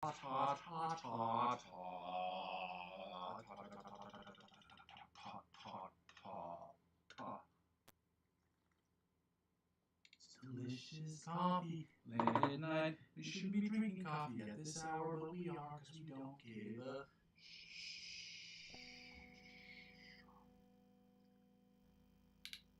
ta ta ta ta ta. It's delicious coffee late at night. We shouldn't be drinking coffee at this hour, but we are because we don't give a shh.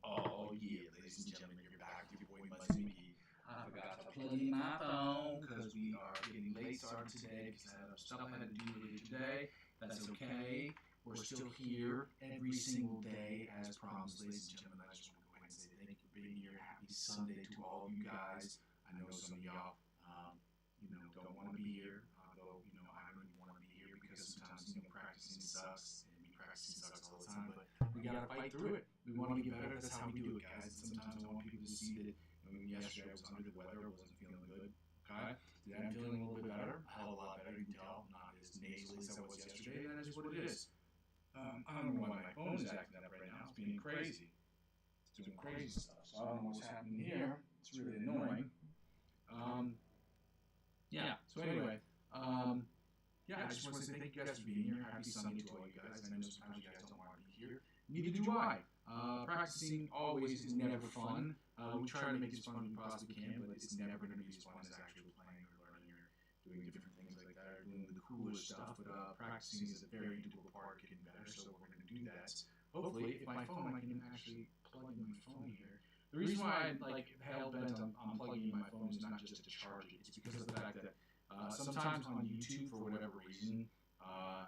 Oh yeah, ladies and gentlemen, you're back with your boy Muzzy McGee. I forgot to plug in my phone because we are getting late started today because I had stuff I had to do later today. That's okay. We're still here every single day as promised, ladies and gentlemen. I just want to go ahead and say thank you for being here. Happy Sunday to all of you guys. I know some of y'all, don't want to be here, although, I don't even want to be here because sometimes, practicing sucks and me practicing sucks all the time, but we got to fight through it. We want to get better. That's how we do it, guys. And sometimes I want people to see that, yesterday I was under the weather, I wasn't feeling good. Okay? Today I'm feeling a little bit better, a hell of a lot better. You can tell, not as nasally as I was yesterday, and that is what it is. I don't know why my phone is acting up right now. It's being crazy. It's doing crazy stuff. So I don't know what's happening here. It's really annoying. So anyway, I just want to say thank you guys for being here. Happy Sunday to all you guys. I know sometimes you guys don't want to be here. Neither do I. Practicing always is never fun. We try to make it as fun as we possibly can, but it's never going to be as fun as actually playing or learning or doing different things like that or doing the cooler stuff. But practicing is a very integral part of getting better, so we're going to do that. Hopefully, if my phone, I can actually plug in my phone here. The reason why I hell bent on plugging in my phone is not just to charge it. It's because of the fact that sometimes on YouTube, for whatever reason,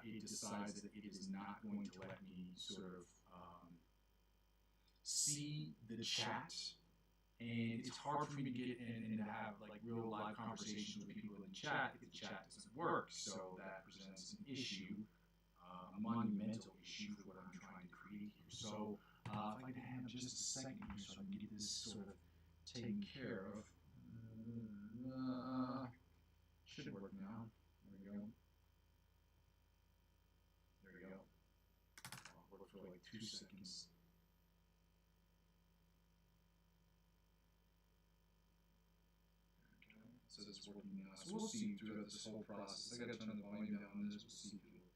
it decides that it is not going to let me sort of see the chat, and it's hard for me to get in and to have real live conversations with people in the chat if the chat doesn't work. So that presents an issue, a monumental issue for what I'm trying to create here. So if I could have just a second here so I can get this sort of taken care of. Should work now. There we go. There we go. I'll work for like 2 seconds. Okay. So it's working now. So we'll see throughout this whole process. I got to turn the volume down on this. We'll see if it'll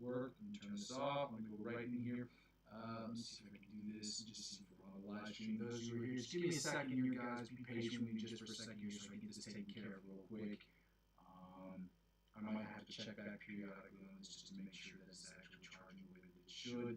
work. Let me turn this off. Let me go right in here. Let me see if I can do this. Just see if we're on the live stream. Those of you who are here, just give me a second here, guys. Be patient with me just for a second here so I can get this taken care of real quick. I might have to check back periodically on this just to make sure that it's actually charging the way that it should.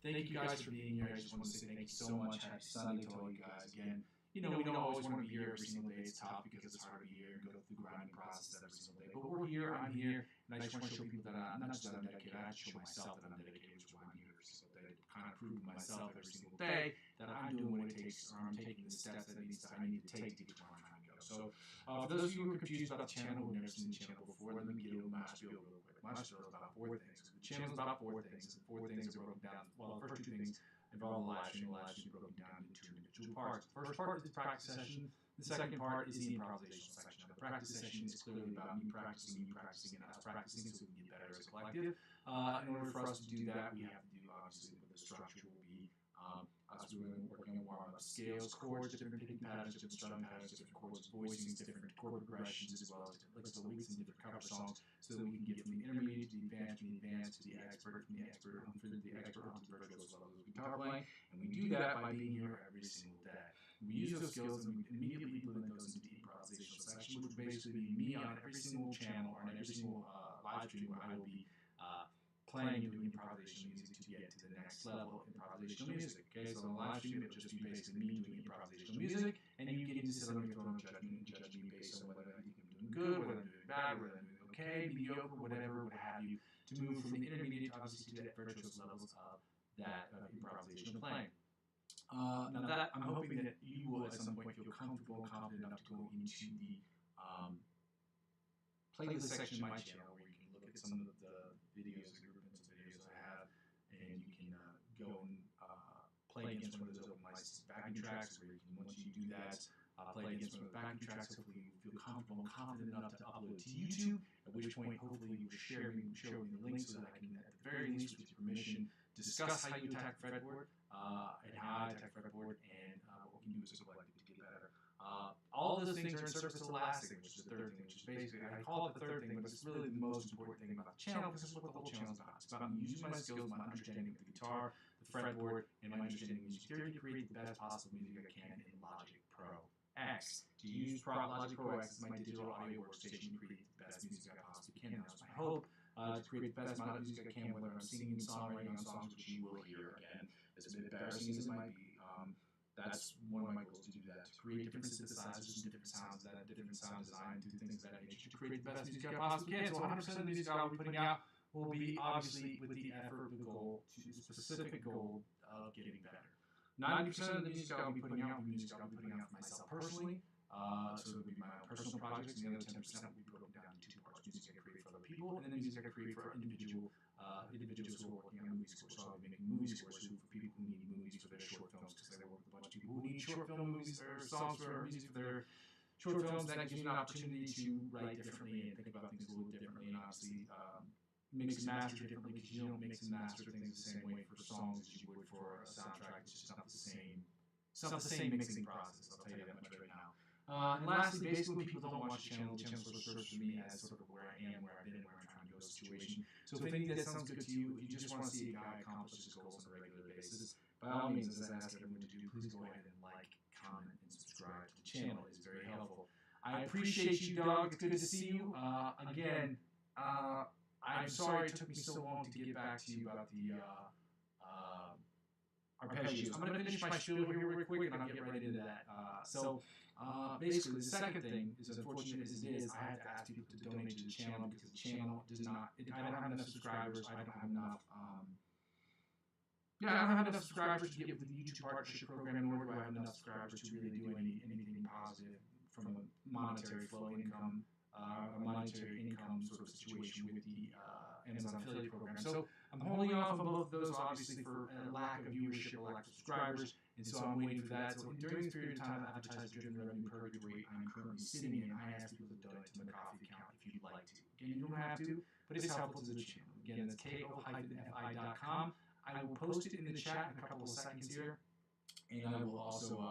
Thank you guys for being here. I just want to say thank you so much. Happy Sunday to all you guys again. We don't always want to be here every single day. It's tough because it's hard to be here and go through the grinding process every single day. But we're here, I'm here, and I just want to show people that I'm not just that I'm dedicated, I have to show myself that I'm dedicated, which is why I'm here every single day, to kind of prove to myself every single day that I'm doing what it takes, or I'm taking the steps that I need to take to get to where I'm trying to go. So for those of you who are confused about the channel, who've never seen the channel before, let me get a little my spiel real quick. My spiel is about 4 things. The channel is about 4 things, and 4 things are broken down. Well, the first 2 things involve the live stream. The live stream is broken down into 2 individual parts. The first part is the practice session. The second part is the improvisational section. Now, the practice session is clearly about me practicing, and us practicing so we can get better as a collective. In order for us to do that, we have to do, obviously, what the structure will be. Us working on warm-up scales, chords, different picking patterns, different strumming patterns, different chords, voicings, different chord progressions, as well as different licks of the weeks and different cover songs, so that we can get from the intermediate to the advanced, from the advanced to the expert, from the expert onto the virtual, as well as guitar playing. And we do that by being here every single day. We use those skills and we immediately implement those into the improvisational section, which will basically be me on every single channel or on every single live stream where I will be playing and doing improvisational music to get to the next level of improvisational music. Okay, so on the live stream, it'll just be basically me doing improvisational music, and you get to sit on your throne of judgment and judge me based on whether I think I'm doing good, whether I'm doing bad, whether I'm doing okay, mediocre, whatever, what have you, to move from the intermediate, obviously, to that virtuous levels of that improvisational playing. Now that, I'm hoping that you will at some point feel comfortable and confident enough to go into the playlist section of my channel where you can look at some of the videos, the group of videos I have, and you can go and play against one of those open licensed backing tracks, where you can, once you do that, play against one of the backing tracks. Hopefully you feel comfortable and confident enough to upload to YouTube, at which point hopefully you will share me the link so that I can, at the very least, with your permission, discuss how you attack Fretboard, and how I attack Fretboard, and what we can do as a collective to get better. all of those things are in service to the last thing, which is the third thing, which is basically, I call it the third thing, but it's really the most important thing about the channel, because it's what the whole channel is about. It's about me using my skills, my understanding of the guitar, the fretboard, and my understanding of music theory to create the best possible music I can in Logic Pro X. To use Logic Pro X as my digital audio workstation to create the best music I possibly can. That's my hope, to create the best amount of music I can, whether I'm singing and songwriting on songs, which you will hear again, as embarrassing as it might be. That's one of my goals, to do that, to create different synthesizers and different sounds, that different sound design, do things of that nature to create the best music I possibly can. So 100% of the music I'll be putting out will be obviously with the effort, the goal, the specific goal of getting better. 90% of the music I'll be putting out will be music I'll be putting out for myself personally. So it will be my own personal projects, and the other 10% will be broken down into two parts: music I create for other people, and then music I create for individuals who are working on movie scores. So I'll be making movie scores for people who need movies for their short films, because I work with a bunch of people who need short film movies or songs for music for their short films. That gives you an opportunity to write differently and think about things a little differently, and obviously mix and master differently, because you don't mix and master things the same way for songs as you would for a soundtrack. It's just not the same. It's not the same mixing process, I'll tell you that much right now. And lastly, basically, when people don't watch the channel sort of serves for me as sort of where I am, where I've been, where I'm trying to go situation. So if any of that sounds good to you, if you just want to see a guy accomplish his goals on a regular basis, by all means, as I ask everyone to do, please go ahead and like, comment, and subscribe to the channel. It's very helpful. I appreciate you, dog. It's good to see you. Again, I'm sorry it took me so long to get back to you about the arpeggios. I'm going to finish my spiel here real quick, and I'll get right into that. Basically, the second thing, as unfortunate as it is, I have to ask people to donate to the channel, because the channel does not, I don't have enough subscribers, I don't have enough, I don't have enough subscribers to get with the YouTube partnership program, nor do I have enough subscribers to really do anything positive from a monetary flow income, a monetary income sort of situation with the Amazon affiliate program. So I'm holding off on both of those, obviously, for a lack of viewership or lack of subscribers, and so I'm waiting for that. So during this period of time of advertiser-driven revenue purgatory I'm currently sitting in, I ask people to donate to my coffee account if you'd like to. Again, you don't have to, but it's helpful to the channel. Again, that's ko-fi.com. I will post it in the chat in a couple of seconds here, and I will also,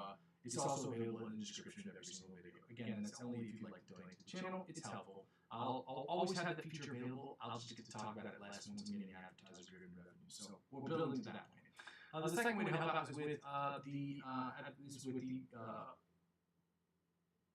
it's also available in the description of every single video. Again, that's only if you'd like to donate to the channel. It's helpful. I'll always have that feature available. I'll just get to talk about it less once I'm getting advertiser-driven revenue. So we're building to that point. The second way to help out is with the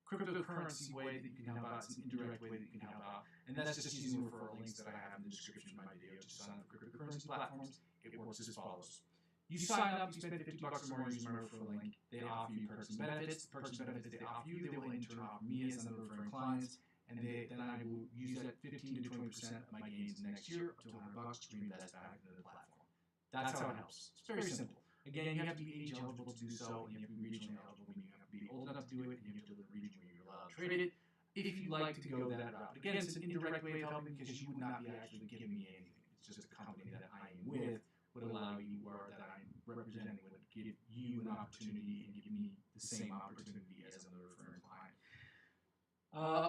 cryptocurrency way that you can help out. It's an indirect way that you can help out, and that's just using referral links that I have in the description of my video to sign up for cryptocurrency platforms. It works as follows. You sign up, you spend $50 or more, use my referral link. They offer you perks and benefits. The perks and benefits they offer you, they will in turn offer me as another referring clients, and then I will use that 15 to 20% of my gains next year, up to $100, to reinvest back into the platform. That's how it helps. It's very simple. Again, you have to be age eligible to do so, and you have to be regionally eligible, and you have to be old enough to do it, and you have to live in a region where you're allowed to trade it, if you'd like to go that route. But again, it's an indirect way of helping, because you would not be actually giving me anything. It's just a company that I am with would allow you, or that I'm representing, would give you an opportunity and give me the same opportunity as another referring client.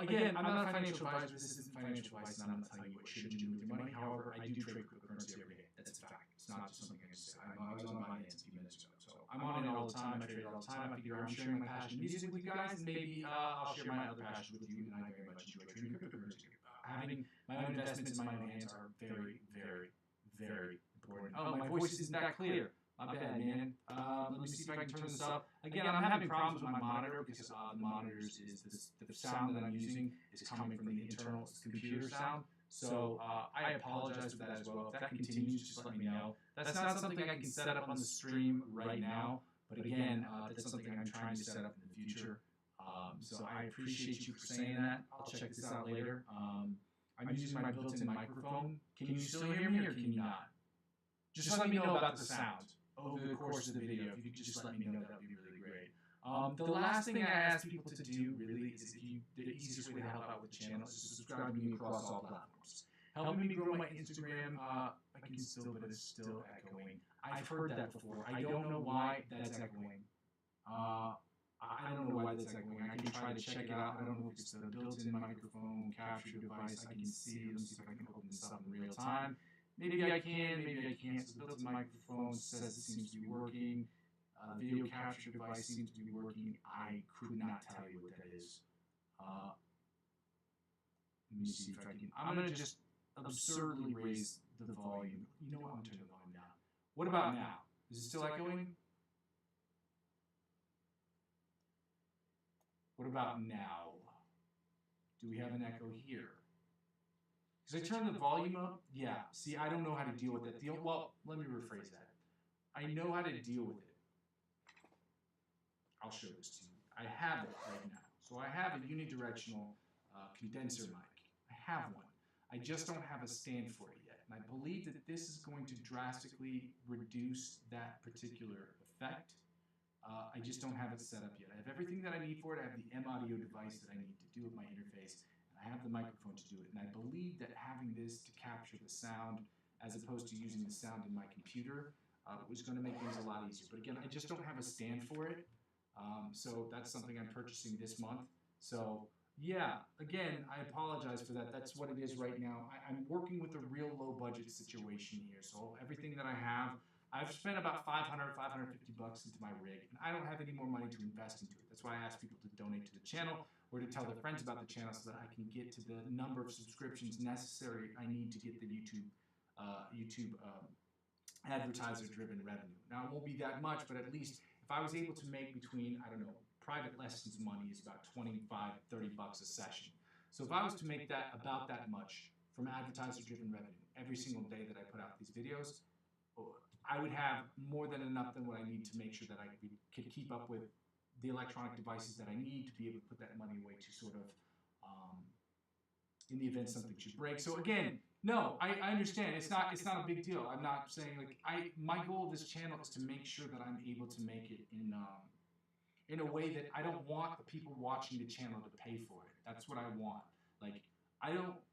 Again, I'm not a financial advisor. This isn't financial advice, and I'm not telling you what you should do with your money. However, I do trade cryptocurrency every day. That's a fact. It's not just something I just say. I was on Binance a few minutes ago, so I'm on it all the time. I trade it all the time. I figure I'm sharing my passion in music with you guys, and maybe I'll share my other passion with you. And I very much enjoy trading cryptocurrency. Having my own investments in my own hands are very, very, very important. Oh, my voice isn't that clear. My bad, man. Let me see if I can turn this up. Again, I'm having problems with my monitor, because the monitors is the sound that I'm using is coming from the internal computer sound. So I apologize for that as well. If that continues, just let me know. That's not something I can set up on the stream right now, but again, that's something I'm trying to set up in the future. So I appreciate you for saying that. I'll check this out later. I'm using my built-in microphone. Can you still hear me, or can you not? Just let me know about the sound over the course of the video. If you could just let me know, that would be really great. The last thing I ask people to do, really, is the easiest way to help out with the channel is to subscribe to me across all platforms. Helping me grow my Instagram, I can still, but it's still echoing. I've heard that before. I don't know why that's echoing. I don't know why that's echoing. I can try to check it out. I don't know if it's the built-in microphone capture device. I can see. Let me see if I can open this up in real time. Maybe I can, maybe I can't. So the built-in microphone says it seems to be working. Video capture device seems to be working. I could not tell you what that is. Let me see if I can. I'm going to just absurdly raise the volume. You know what? I'm going to turn the volume down. What about now? Is it still echoing? What about now? Do we have an echo here? Because I turned the volume up. Yeah. See, I don't know how to deal with that. Well, let me rephrase that. I know how to deal with it. I'll show this to you. I have it right now. So I have a unidirectional condenser mic. I have one. I just don't have a stand for it yet. And I believe that this is going to drastically reduce that particular effect. I just don't have it set up yet. I have everything that I need for it. I have the M audio device that I need to do with my interface. And I have the microphone to do it. And I believe that having this to capture the sound as opposed to using the sound in my computer was going to make things a lot easier. But again, I just don't have a stand for it. So that's something I'm purchasing this month. So yeah, again, I apologize for that. That's what it is right now. I'm working with a real low budget situation here. So everything that I have, I've spent about $500, $550 into my rig, and I don't have any more money to invest into it. That's why I ask people to donate to the channel or to tell their friends about the channel so that I can get to the number of subscriptions necessary I need to get the YouTube advertiser-driven revenue. Now, it won't be that much, but at least if I was able to make between, I don't know, private lessons money is about 25, 30 bucks a session. So if I was to make that about that much from advertiser-driven revenue every single day that I put out these videos, I would have more than enough than what I need to make sure that I could keep up with the electronic devices that I need to be able to put that money away to sort of, in the event something should break. So again, no, I understand. It's not a big deal. I'm not saying like my goal of this channel is to make sure that I'm able to make it in a way that I don't want the people watching the channel to pay for it. That's what I want. Like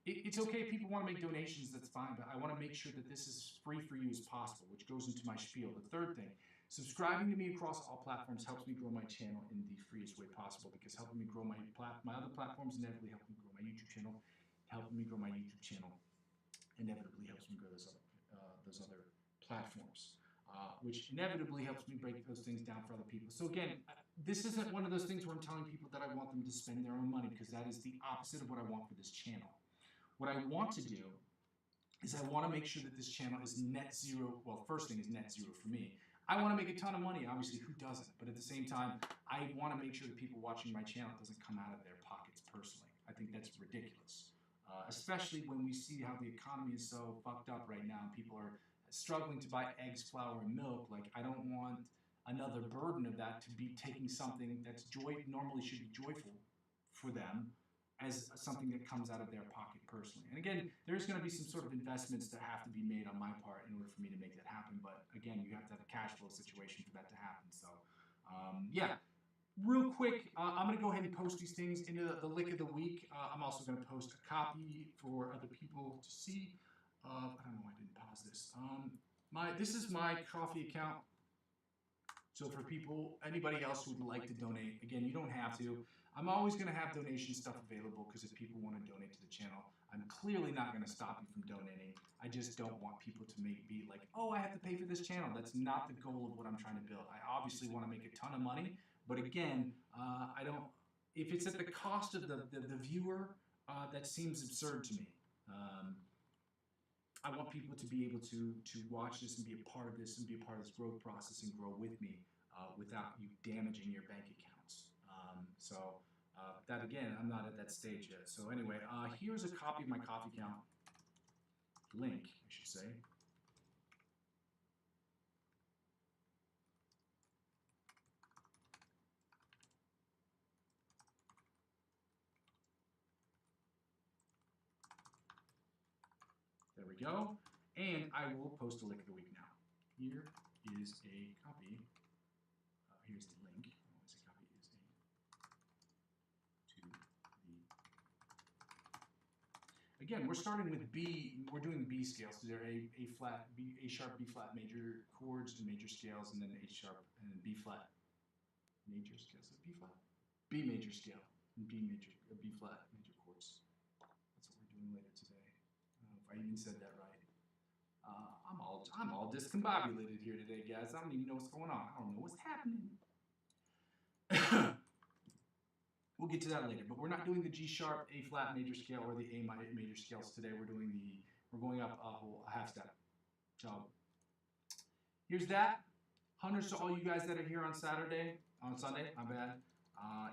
it's okay if people want to make donations, that's fine, but I want to make sure that this is as free for you as possible, which goes into my spiel. The third thing, subscribing to me across all platforms helps me grow my channel in the freest way possible, because helping me grow my other platforms inevitably helps me grow my YouTube channel. Helping me grow my YouTube channel inevitably helps me grow those other platforms, which inevitably helps me break those things down for other people. So again, this isn't one of those things where I'm telling people that I want them to spend their own money, because that is the opposite of what I want for this channel. What I want to do is I want to make sure that this channel is net zero. Well, first thing is net zero for me. I want to make a ton of money, obviously, who doesn't? But at the same time, I want to make sure that people watching my channel doesn't come out of their pockets personally. I think that's ridiculous. Especially when we see how the economy is so fucked up right now. People are struggling to buy eggs, flour, and milk. Like, I don't want another burden of that to be taking something that's normally should be joyful for them as something that comes out of their pocket personally. And again, there's going to be some sort of investments that have to be made on my part in order for me to make that happen. But again, you have to have a cash flow situation for that to happen. So, yeah. Real quick, I'm going to go ahead and post these things into the lick of the week. I'm also going to post a copy for other people to see. I don't know why I didn't pause this. This is my coffee account. So for people, anybody else who would like to donate, again, you don't have to. I'm always going to have donation stuff available, because if people want to donate to the channel, I'm clearly not going to stop you from donating. I just don't want people to be like, oh, I have to pay for this channel. That's not the goal of what I'm trying to build. I obviously want to make a ton of money. But again, I don't. If it's at the cost of the viewer, that seems absurd to me. I want people to be able to watch this and be a part of this and be a part of this growth process and grow with me without you damaging your bank accounts. That again, I'm not at that stage yet. So anyway, here's a copy of my coffee account link, I should say. There we go. And I will post a lick of the week now. Here is a copy. Here's the link. Oh, it's a copy. Is a to the. Again, we're starting with B. We're doing B scales. So there are A sharp, B flat major chords and major scales, and then A sharp and then B flat major scales. B flat, B major scale, and B flat major chords. That's what we're doing later today. I don't know if I even said that right. I'm all discombobulated here today, guys. I don't even know what's going on. I don't know what's happening. We'll get to that later, but we're not doing the G sharp, A flat major scale, or the A major scales today. We're going up a half step. So here's that. Hundreds to all you guys that are here on Sunday, my bad.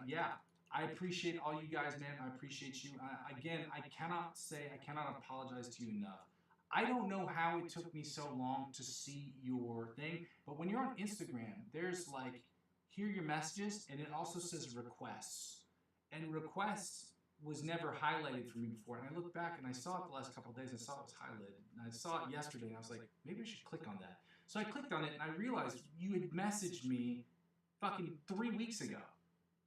Yeah, I appreciate all you guys, man. I appreciate you. Again, I cannot apologize to you enough. I don't know how it took me so long to see your thing, but when you're on Instagram, there's like, hear your messages, and it also says requests. And requests was never highlighted for me before. And I looked back and I saw it the last couple of days. I saw it was highlighted. And I saw it yesterday and I was like, maybe I should click on that. So I clicked on it and I realized you had messaged me fucking 3 weeks ago.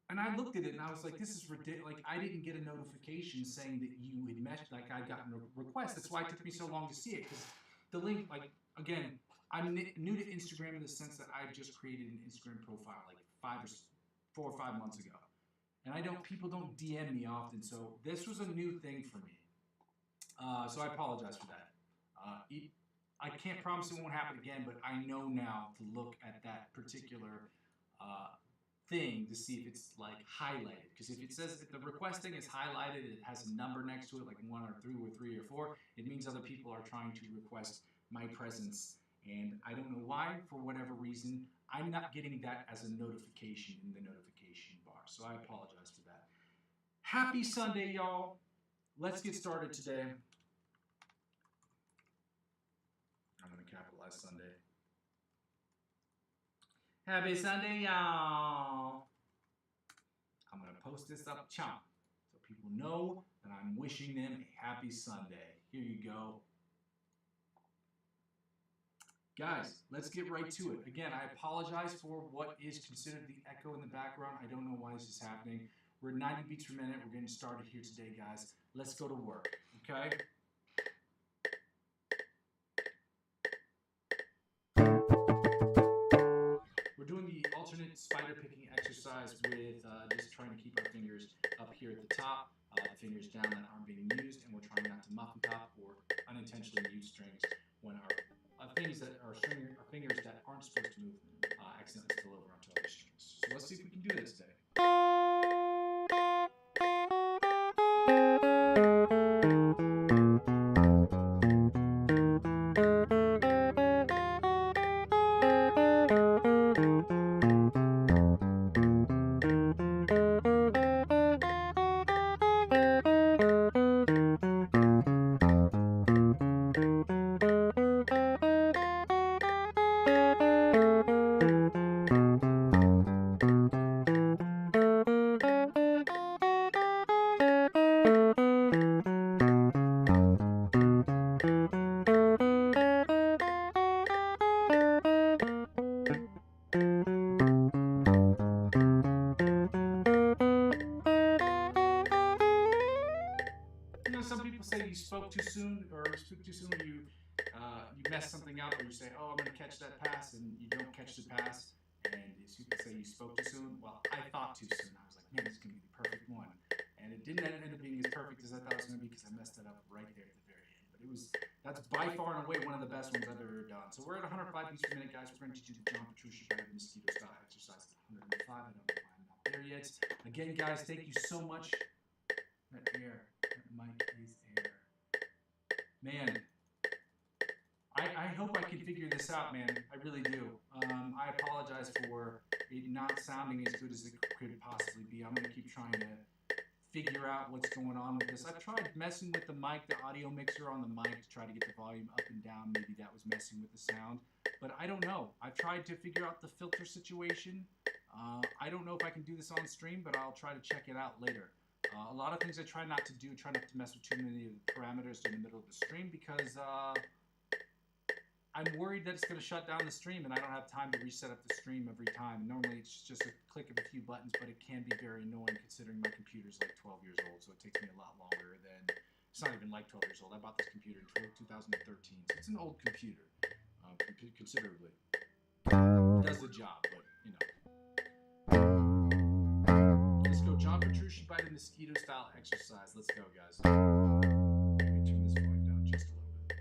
And I looked at it and I was like, this is ridiculous. Like, I didn't get a notification saying that you had messaged, like I'd gotten a request. That's why it took me so long to see it. Because the link, like, again, I'm new to Instagram in the sense that I just created an Instagram profile like 4 or 5 months ago. And people don't DM me often, so this was a new thing for me. So I apologize for that. I can't promise it won't happen again, but I know now to look at that particular thing to see if it's like highlighted. Because if it says if the requesting is highlighted, it has a number next to it, like 1 or 3 or 3 or 4, it means other people are trying to request my presence. And I don't know why, for whatever reason, I'm not getting that as a notification in the notification bar. So I apologize for that. Happy Sunday, y'all. Let's get started today. I'm going to capitalize Sunday. Happy Sunday, y'all. I'm going to post this up chomp so people know that I'm wishing them a happy Sunday. Here you go. Guys, let's get right to it. Again, I apologize for what is considered the echo in the background. I don't know why this is happening. We're at 90 beats per minute. We're getting started here today, guys. Let's go to work, okay? We're doing the alternate spider picking exercise with just trying to keep our fingers up here at the top, the fingers down that aren't being used, and we're trying not to muffin top or unintentionally use strings when our fingers that aren't supposed to move accidentally spill over onto other strings. So let's see if we can do this today. Spoke too soon, or speak too soon, or you mess something up, or you say, oh, I'm going to catch that pass, and you don't catch the pass, and people say you spoke too soon. Well, I thought too soon. I was like, man, this is going to be the perfect one. And it didn't end up being as perfect as I thought it was going to be because I messed it up right there at the very end. But that's by far and away one of the best ones I've ever done. So we're at 105 beats per minute, guys. We're going to do the John Petrucci by the mosquito style exercise at 105. I don't know why I'm not there yet. Again, guys, thank you so much. That air, that mic is air. Man, I hope I can figure this out, man. I really do. I apologize for it not sounding as good as it could possibly be. I'm going to keep trying to figure out what's going on with this. I've tried messing with the mic, the audio mixer on the mic to try to get the volume up and down. Maybe that was messing with the sound. But I don't know. I've tried to figure out the filter situation. I don't know if I can do this on stream, but I'll try to check it out later. A lot of things I try not to do, try not to mess with too many of the parameters in the middle of the stream because I'm worried that it's going to shut down the stream and I don't have time to reset up the stream every time. Normally it's just a click of a few buttons, but it can be very annoying considering my computer's like 12 years old, so it takes me a lot longer than, it's not even like 12 years old. I bought this computer in 2013, so it's an old computer, considerably. It does the job, but you know. Let's go John Petrucci by the mosquito style exercise. Let's go, guys. Let me turn this volume down just a little bit.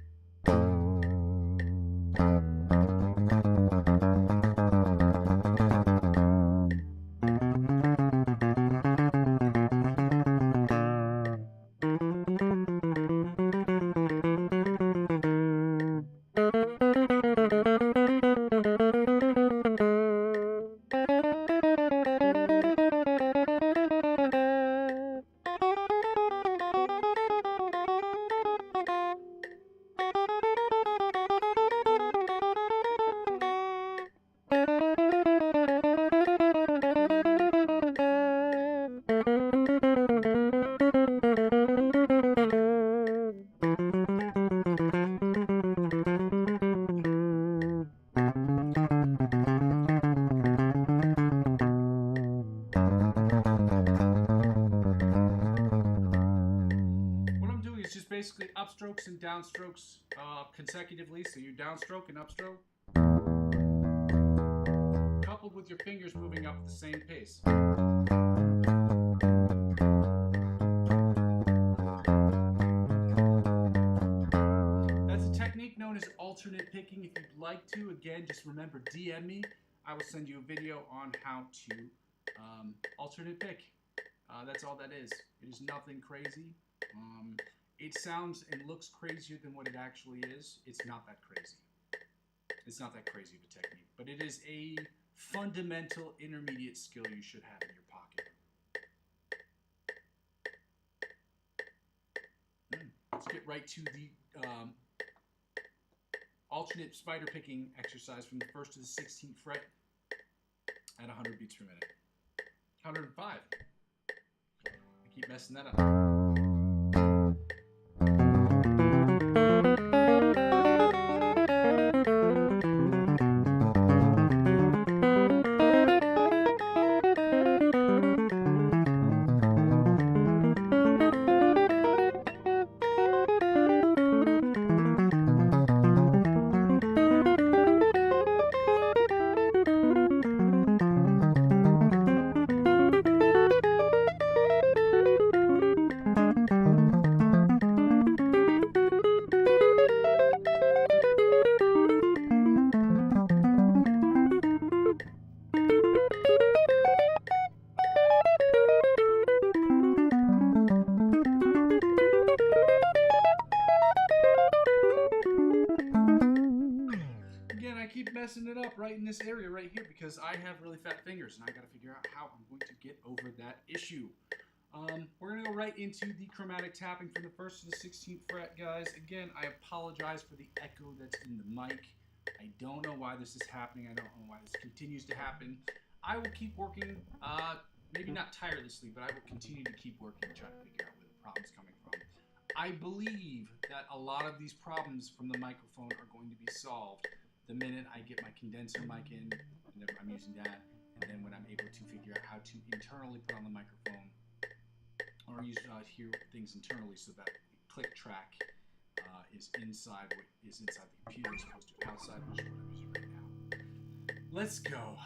upstrokes and downstrokes consecutively, so you downstroke and upstroke, coupled with your fingers moving up at the same pace. That's a technique known as alternate picking. If you'd like to, again, just remember, DM me. I will send you a video on how to alternate pick. That's all that is. It is nothing crazy. It sounds and looks crazier than what it actually is. It's not that crazy. It's not that crazy of a technique, but it is a fundamental intermediate skill you should have in your pocket. Let's get right to the alternate spider picking exercise from the 1st to the 16th fret at 100 beats per minute. 105. I keep messing that up. Messing it up right in this area right here because I have really fat fingers and I got to figure out how I'm going to get over that issue. We're going to go right into the chromatic tapping from the 1st to the 16th fret, guys. Again, I apologize for the echo that's in the mic. I don't know why this is happening. I don't know why this continues to happen. I will keep working, maybe not tirelessly, but I will continue to keep working and try to figure out where the problem's coming from. I believe that a lot of these problems from the microphone are going to be solved the minute I get my condenser mic in, and I'm using that, and then when I'm able to figure out how to internally put on the microphone, or hear things internally so that the click track is inside the computer as opposed to outside, which is what I'm using right now. Let's go.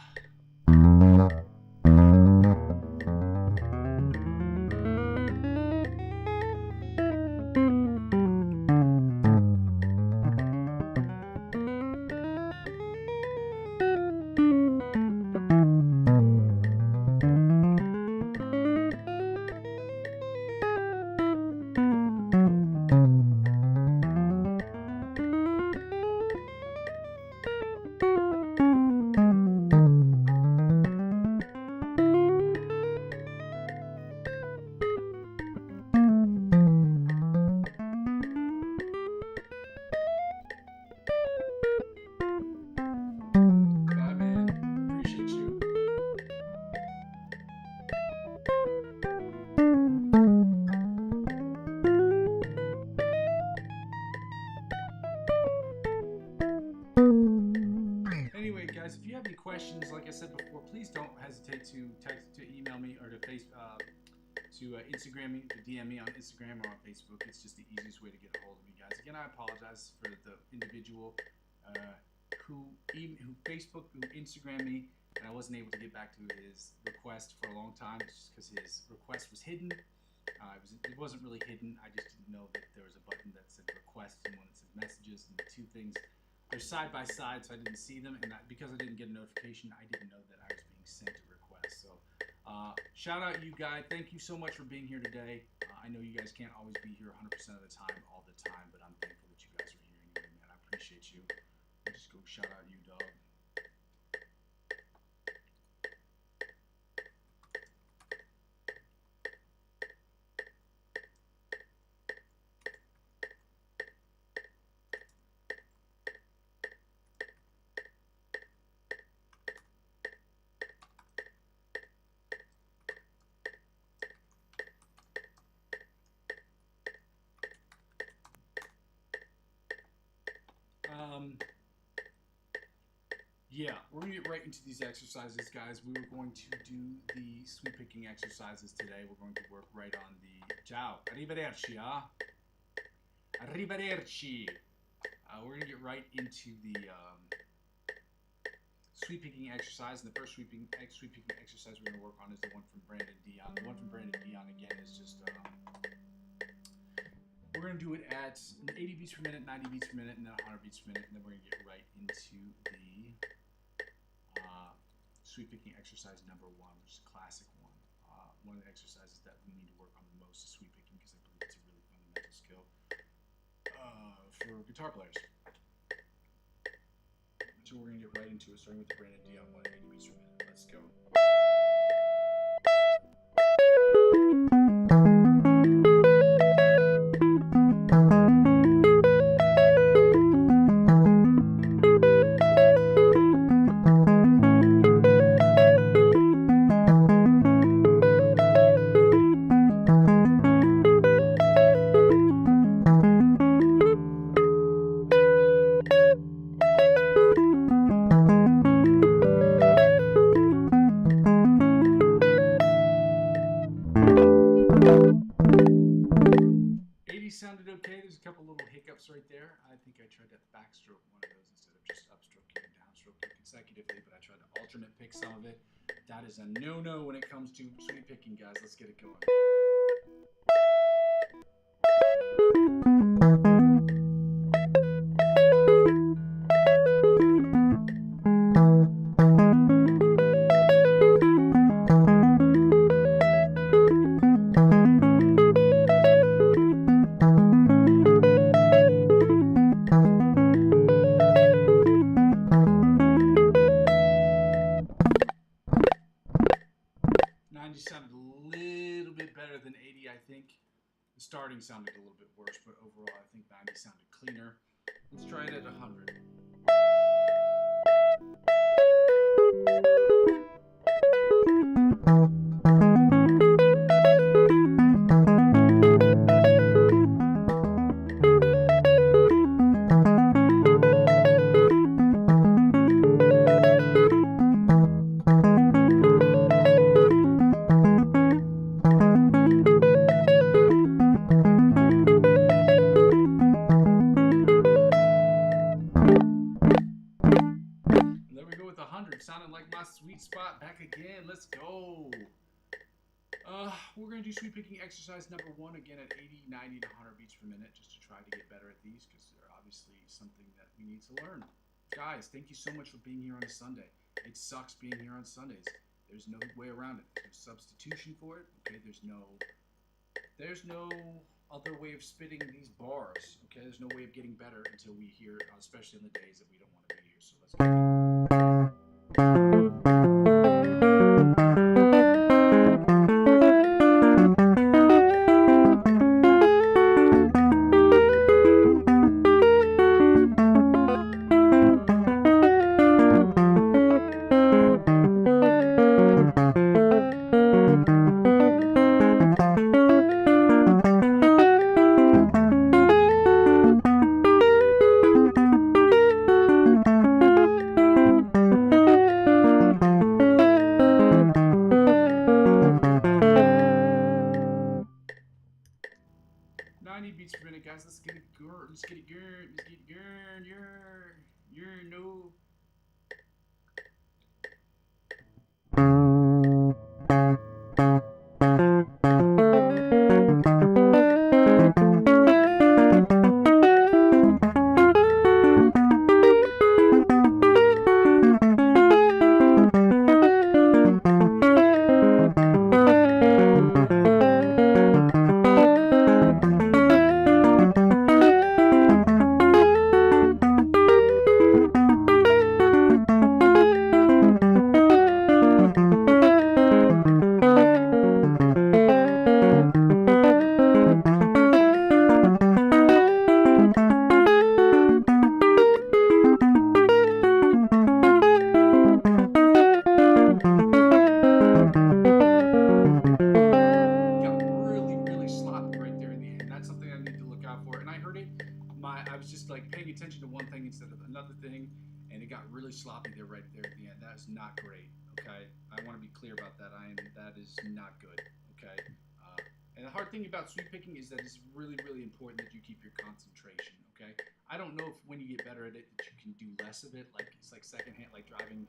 Anyway, guys, if you have any questions, like I said before, please don't hesitate to email me or to Instagram me, to DM me on Instagram or on Facebook. It's just the easiest way to get a hold of me, guys. Again, I apologize for the individual who Instagrammed me, and I wasn't able to get back to his request for a long time just because his request was hidden. It wasn't really hidden. I just didn't know that there was a button that said request and one that said messages, and the two things they're side by side, so I didn't see them, and because I didn't get a notification, I didn't know that I was being sent a request. So shout out you guys. Thank you so much for being here today. I know you guys can't always be here 100% of the time, all the time, but I'm thankful that you guys are here anyway, man. I appreciate you. I'll just go shout out you, dog. Yeah, we're going to get right into these exercises, guys. We were going to do the sweep picking exercises today. We're going to work right on the ciao, arrivederci, Arrivederci. We're going to get right into the sweep picking exercise. And the first sweep picking exercise we're going to work on is the one from Brandon Dion. The one from Brandon Dion, again, is just... we're going to do it at 80 beats per minute, 90 beats per minute, and then 100 beats per minute. And then we're going to get right into the sweep picking exercise number 1, which is a classic one. One of the exercises that we need to work on the most is sweep picking, because I believe it's a really fundamental skill for guitar players. So we're going to get right into it, starting with the Brandon Dion 180 beats per minute. Let's go. 80 sounded okay. There's a couple little hiccups right there. I think I tried to backstroke one of those instead of just upstroking and downstroking consecutively, but I tried to alternate pick some of it. That is a no-no when it comes to sweep picking, guys. Let's get it going. 90 sounded a little bit better than 80, I think. The starting sounded a little bit worse, but overall I think 90 sounded cleaner. Let's try it at 100. Sounding like my sweet spot back again. Let's go. We're going to do sweep picking exercise number 1 again at 80, 90 to 100 beats per minute, just to try to get better at these, because they're obviously something that we need to learn. Guys, thank you so much for being here on a Sunday. It sucks being here on Sundays. There's no way around it. There's no substitution for it. Okay, there's no other way of spitting these bars. Okay, there's no way of getting better until we hear, especially on the days that we don't want to be here. So let's go. 90 beats per minute, guys. Let's get it going. Let's get it going. Let's get it going. You're no. I was just like paying attention to one thing instead of another thing, and it got really sloppy there right there at the end. That is not great. Okay, I want to be clear about that. That is not good. Okay, And the hard thing about sweep picking is that it's really, really important that you keep your concentration, okay? I don't know if when you get better at it that you can do less of it, like it's like secondhand, like driving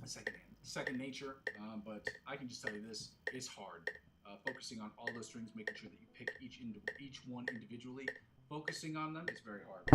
second nature, but I can just tell you this, it's hard. Focusing on all those strings, making sure that you pick each one individually, focusing on them is very hard.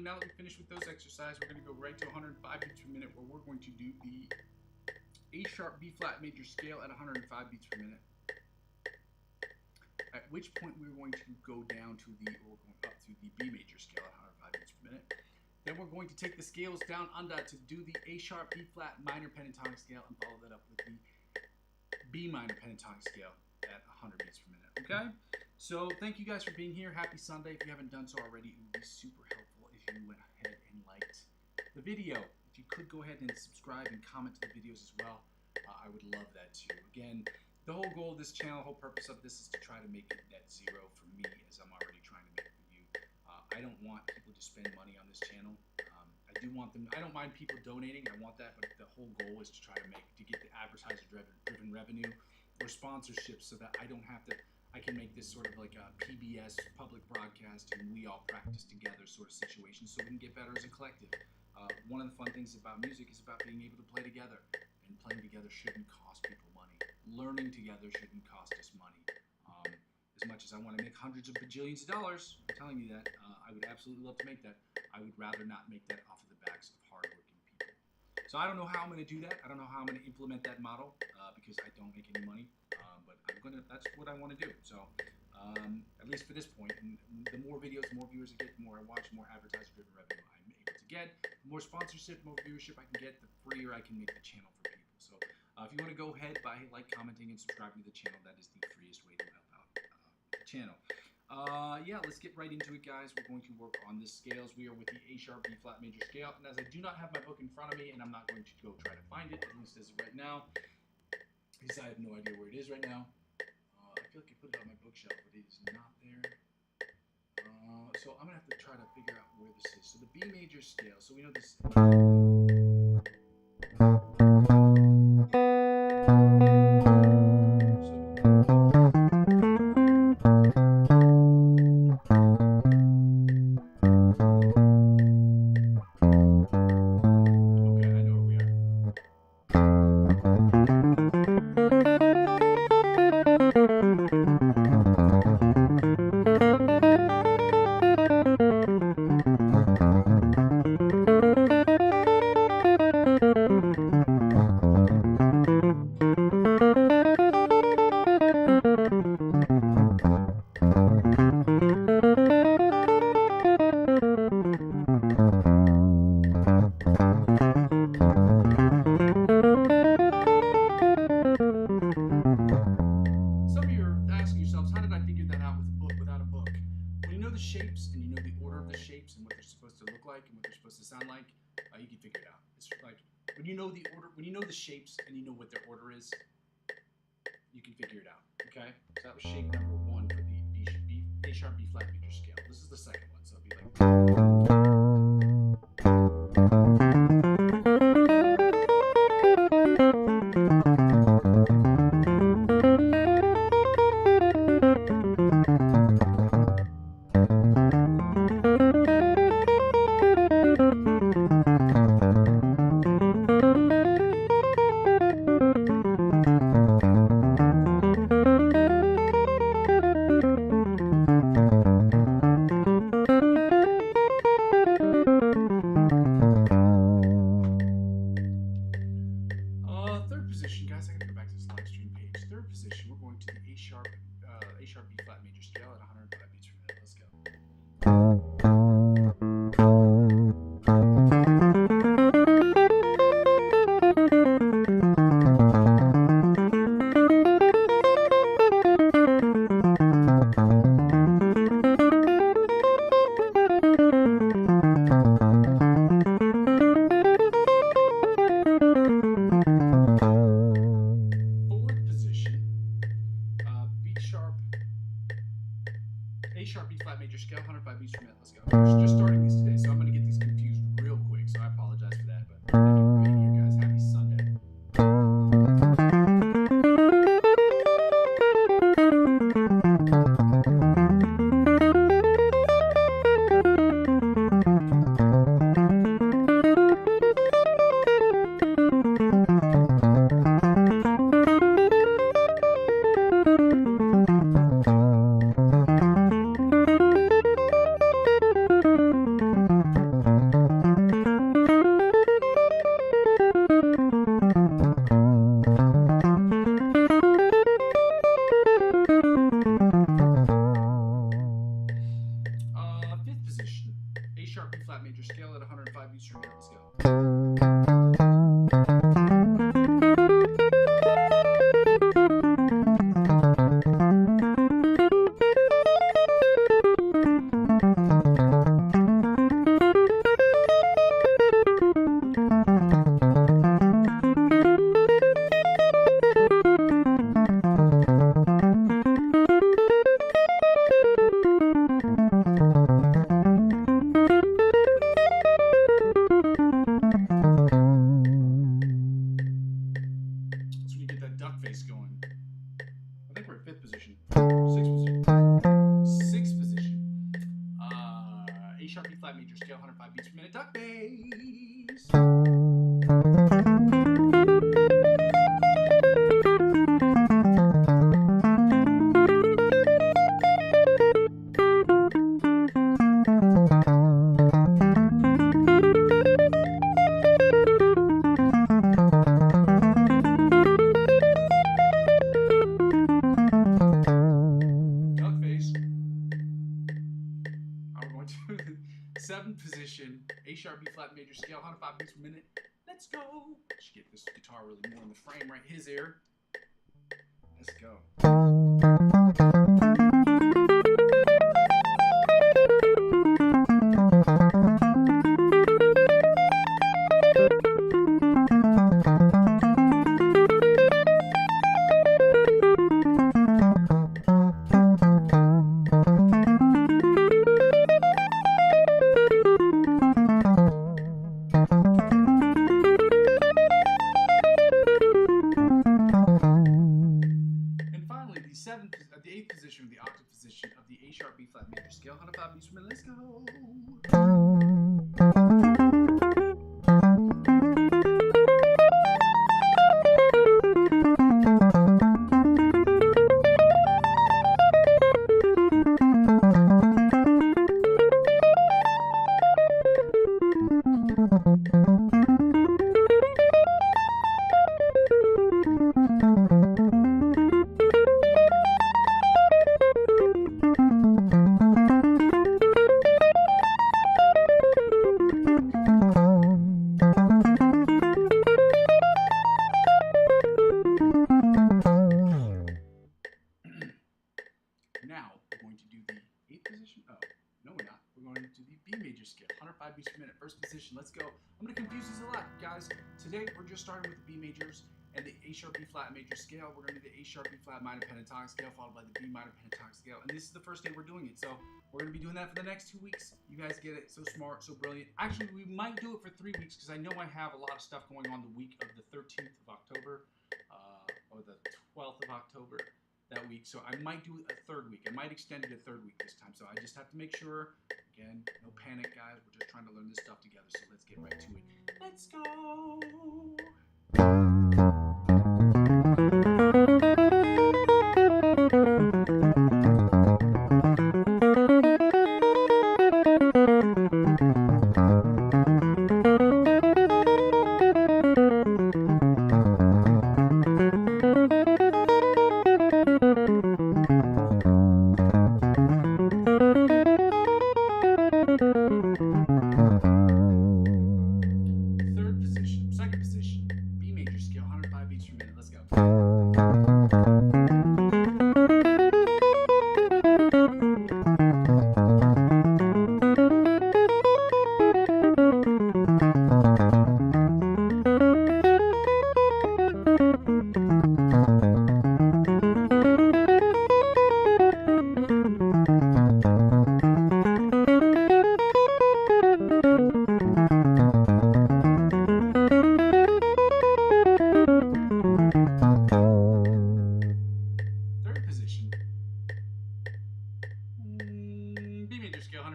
Now that we finished with those exercises, we're going to go right to 105 beats per minute, where we're going to do the A sharp B flat major scale at 105 beats per minute. At which point we're going to go down to the, or going up to the B major scale at 105 beats per minute. Then we're going to take the scales down under to do the A sharp B flat minor pentatonic scale, and follow that up with the B minor pentatonic scale at 100 beats per minute. Okay? So thank you guys for being here. Happy Sunday. If you haven't done so already, it would be super helpful if you went ahead and liked the video. If you could go ahead and subscribe and comment to the videos as well, I would love that too. Again, the whole goal of this channel, the whole purpose of this is to try to make it net zero for me, as I'm already trying to make it for you. I don't want people to spend money on this channel. I do want them, I don't mind people donating, I want that, but the whole goal is to try to get the advertiser-driven revenue or sponsorships, so that I don't have to, I can make this sort of like a PBS, public broadcast, and we all practice together sort of situation, so we can get better as a collective. One of the fun things about music is about being able to play together, and playing together shouldn't cost people money. Learning together shouldn't cost us money. As much as I want to make hundreds of bajillions of dollars, I'm telling you that, I would absolutely love to make that. I would rather not make that off of the backs of hardworking people. So I don't know how I'm going to do that. I don't know how I'm going to implement that model, because I don't make any money. But that's what I want to do. So at least for this point, and the more videos, the more viewers I get, the more I watch, the more advertiser-driven revenue I'm able to get. The more sponsorship, the more viewership I can get, the freer I can make the channel for people. So if you want to go ahead by commenting, and subscribing to the channel, that is the freest way to help out the channel. Yeah, let's get right into it, guys. We're going to work on the scales. We are with the A sharp B flat major scale, and as I do not have my book in front of me, and I'm not going to go try to find it, at least as of right now, because I have no idea where it is right now. I feel like I put it on my bookshelf, but it is not there. So I'm gonna have to try to figure out where this is. So the B major scale. So we know this. Shapes, and you know the order of the shapes and what they're supposed to look like and what they're supposed to sound like, you can figure it out. It's like when you know the order, when you know the shapes and you know what their order is, you can figure it out. Okay, so that was shape number 1 for the A sharp B flat major scale. This is the second one, so it'll be like. scale at 105 beats per minute. Let's go. A sharp, B flat major scale, 105 beats per minute. Let's go. We're just starting these today, so I'm going to get these confused real quick, so I apologize for that, but thank you for being here, guys. Happy Sunday. Fifth position, A sharp, B flat major scale at 105 beats per minute. Let's go. Duck face going. I think we're at fifth position. Sixth position. A sharp, B flat major scale, 105 beats per minute. Duck bass. Seventh position, A sharp, B flat major scale, 105 beats per minute. Let's go. Should get this guitar really more in the frame, right? His ear. Let's go. The eighth position, the octave position of the A sharp, B flat major scale, 105 beats per minute. Let's go. Now we're going to do the eighth position. Oh, no, we're not. We're going to do the B major scale, 105 beats per minute. First position. Let's go. I'm going to confuse these a lot, guys. Today we're just starting with the B majors and the A sharp, B flat major scale. We're going to do the A sharp, B flat minor pentatonic scale, followed by the B minor pentatonic scale. And this is the first day we're doing it, so we're going to be doing that for the next 2 weeks. You guys get it? So smart, so brilliant. Actually, we might do it for 3 weeks because I know I have a lot of stuff going on the week of the 13th of October or the 12th of October. That week, so I might do a third week. I might extend it a third week this time, so I just have to make sure. Again, no panic, guys. We're just trying to learn this stuff together, so let's get right to it. Let's go.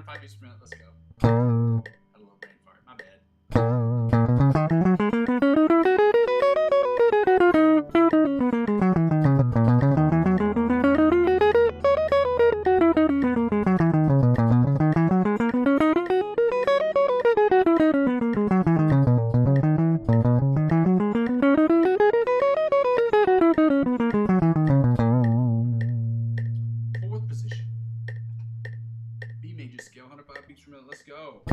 105 beats per minute. Let's go. Had a little brain fart. My bad. Fourth position. B major scale, 105 beats per minute. Let's go.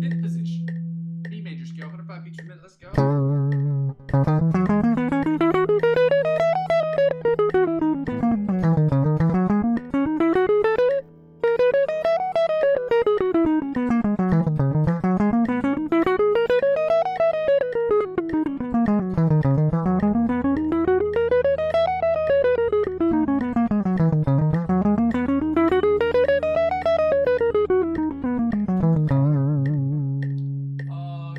Fifth position. B major scale, 105 beats per minute. Let's go.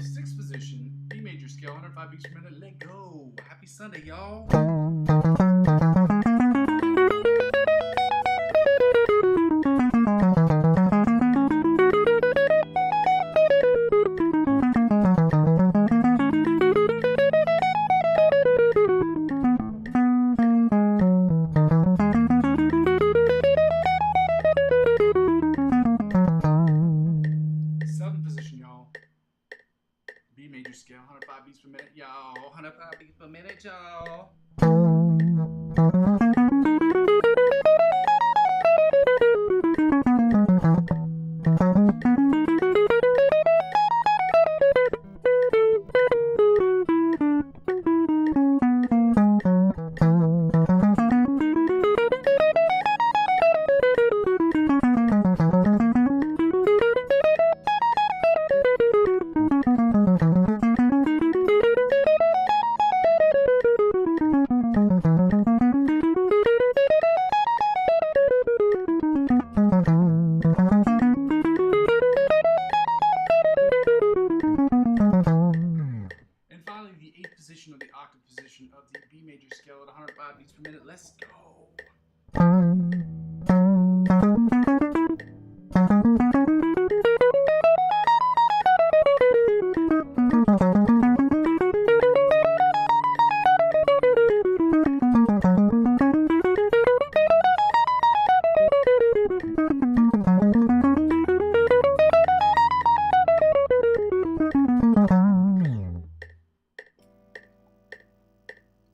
Sixth position, B major scale, 105 beats per minute. Let go. Happy Sunday, y'all. Seventh position, y'all. B major scale, 105 beats per minute, y'all. 105 beats per minute, y'all. And finally, the eighth position, or the octave position of the B major scale at 105 beats per minute. Let's go.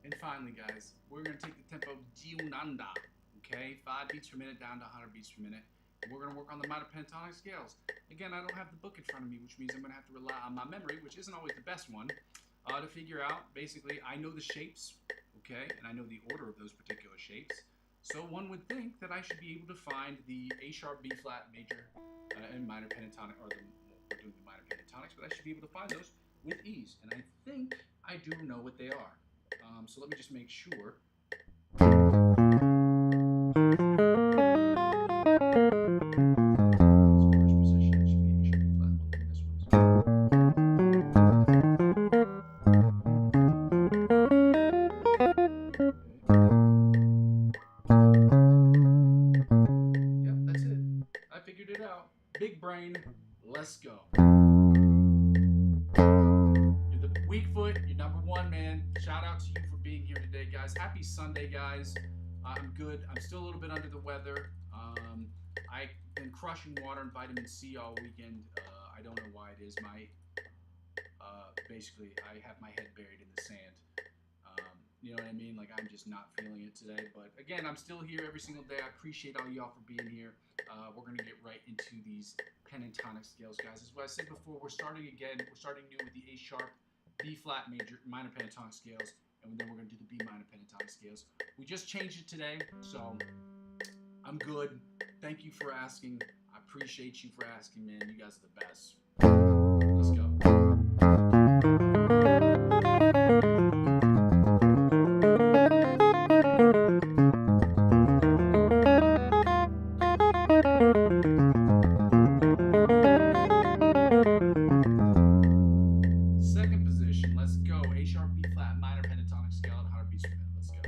And finally, guys, we're going to take the tempo Giunanda, okay? 5 beats per minute down to 100 beats per minute. And we're going to work on the minor pentatonic scales. Again, I don't have the book in front of me, which means I'm going to have to rely on my memory, which isn't always the best one, to figure out. Basically, I know the shapes, okay? And I know the order of those particular shapes. So one would think that I should be able to find the A sharp, B flat, major, and minor pentatonic, or we're doing the minor pentatonics, but I should be able to find those with ease. And I think I do know what they are. So let me just make sure. Yep, that's it. I figured it out. Big brain, let's go. You're the weak foot, you're number one, man. Shout out to you for being here today, guys. Happy Sunday, guys. I'm good. I'm still a little bit under the weather. I've been crushing water and vitamin C all weekend. I don't know why it is. Basically, I have my head buried in the sand. You know what I mean? Like, I'm just not feeling it today. But again, I'm still here every single day. I appreciate all y'all for being here. We're going to get right into these pentatonic scales, guys. As I said before, we're starting again. We're starting new with the A sharp, B flat minor pentatonic scales, and then we're going to do the B minor pentatonic scales. We just changed it today, so I'm good. Thank you for asking. I appreciate you for asking, man. You guys are the best. Let's go. Second position, let's go. A sharp, B flat, minor pentatonic scale at 100 beats per minute. Let's go.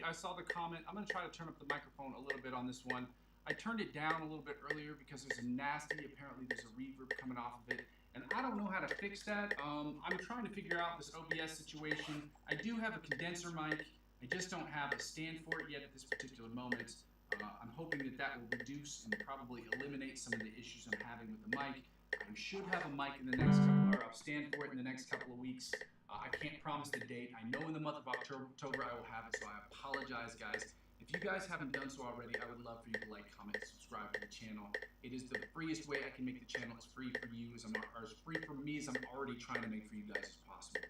I saw the comment. I'm going to try to turn up the microphone a little bit on this one. I turned it down a little bit earlier because there's apparently there's a reverb coming off of it, and I don't know how to fix that. I'm trying to figure out this OBS situation. I do have a condenser mic. I just don't have a stand for it yet at this particular moment. I'm hoping that will reduce and probably eliminate some of the issues I'm having with the mic. I should have a mic in the next I'll stand for it in the next couple of weeks. I can't promise the date. I know in the month of October I will have it, so I apologize, guys. If you guys haven't done so already, I would love for you to like, comment, subscribe to the channel. It is the freest way I can make the channel as free for you as as free for me as I'm already trying to make for you guys as possible.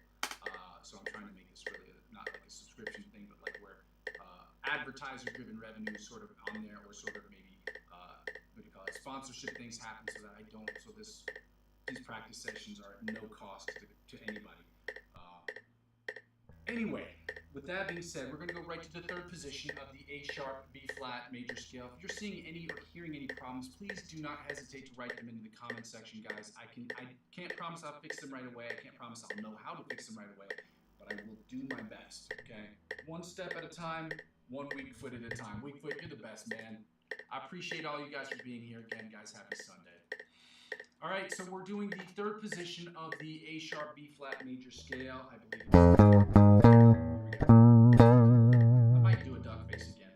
So I'm trying to make this really not like a subscription thing, but like where advertiser-driven revenue is sort of on there, or sort of maybe what do you call it, sponsorship things happen, so that I don't. So these practice sessions are at no cost to anybody. Anyway, with that being said, we're going to go right to the third position of the A sharp, B flat major scale. If you're seeing any or hearing any problems, please do not hesitate to write them into the comment section, guys. I can't promise I'll fix them right away. I can't promise I'll know how to fix them right away, but I will do my best, okay? One step at a time, 1 weak foot at a time. Weak foot, you're the best, man. I appreciate all you guys for being here. Again, guys, happy Sunday. All right, so we're doing the third position of the A sharp, B flat major scale. I believe I might do a duck face again.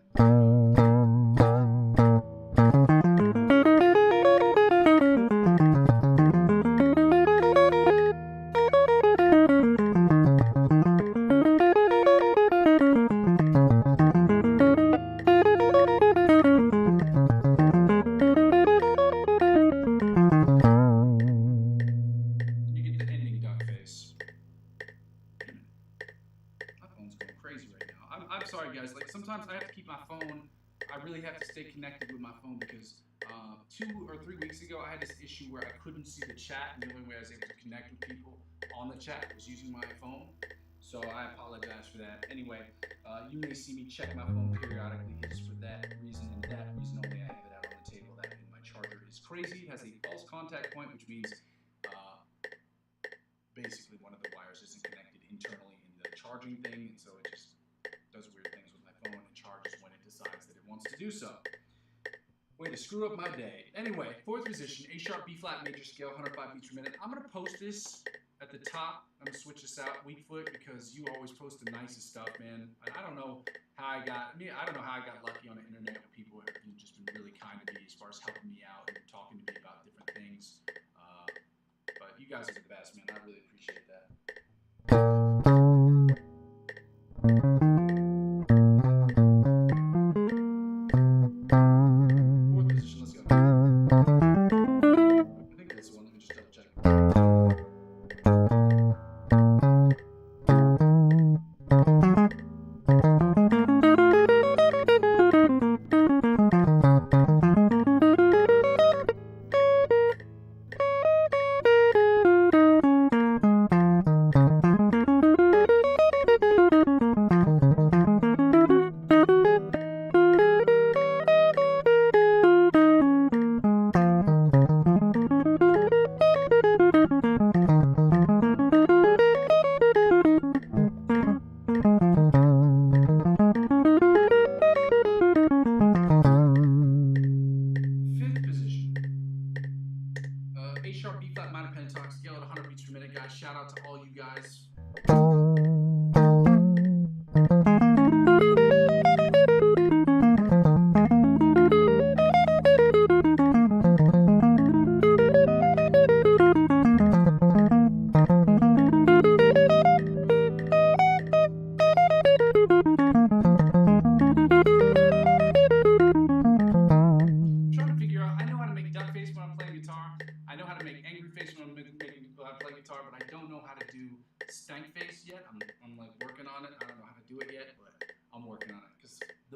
I'm sorry, guys. Like, sometimes I have to keep my phone. I really have to stay connected with my phone because 2 or 3 weeks ago, I had this issue where I couldn't see the chat, and the only way I was able to connect with people on the chat was using my phone. So I apologize for that. Anyway, you may see me check my phone periodically just for that reason, and that reason only. I have it out on the table. That my charger is crazy. It has a false contact point, which means basically one of the wires isn't connected internally in the charging thing, and so it just does weird things with my phone and charges when it decides that it wants to do so. Way to screw up my day. Anyway, fourth position, A sharp, B flat major scale, 105 beats per minute. I'm gonna post this at the top. I'm gonna switch this out, weak foot, because you always post the nicest stuff, man. I don't know how I got lucky on the internet with people who have just been really kind to me as far as helping me out and talking to me about different things. But you guys are the best, man. I really appreciate that. Fourth position, let's go. I think that's the one. Let me just double check.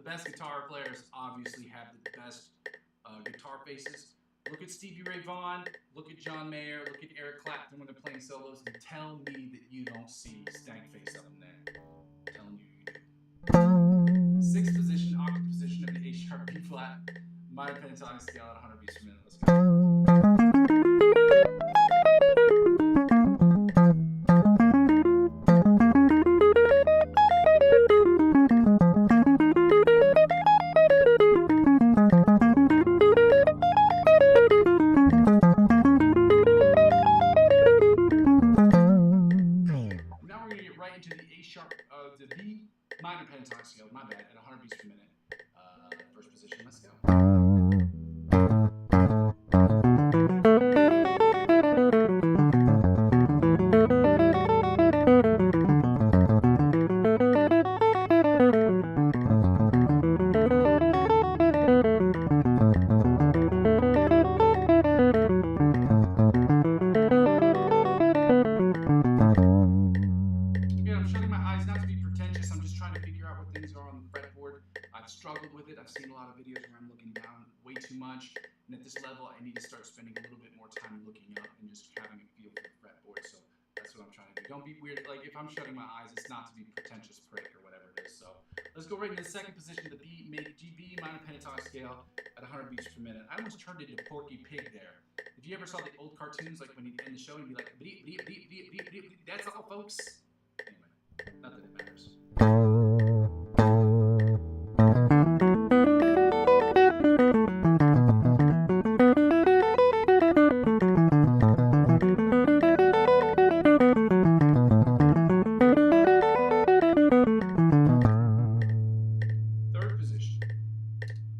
best guitar players obviously have the best guitar faces. Look at Stevie Ray Vaughan, look at John Mayer, look at Eric Clapton when they're playing solos, and tell me that you don't see stank face up in there. I'm telling you, you do. Sixth position, octave position of the A sharp B flat minor pentatonic scale at 100 beats per minute. Let's go. The B minor pentatonic scale, my bad, at 100 beats per minute. First position, let's go. I'm just trying to figure out what things are on the fretboard. I've struggled with it. I've seen a lot of videos where I'm looking down way too much. And at this level, I need to start spending a little bit more time looking up and just having a feel for the fretboard. So that's what I'm trying to do. Don't be weird. Like, if I'm shutting my eyes, it's not to be pretentious prick or whatever it is. So let's go right into the second position, the B minor pentatonic scale at 100 beats per minute. I almost turned into Porky Pig there. If you ever saw the old cartoons, like when you end the show, you'd be like, that's all, folks. Anyway, not that it matters. Third position,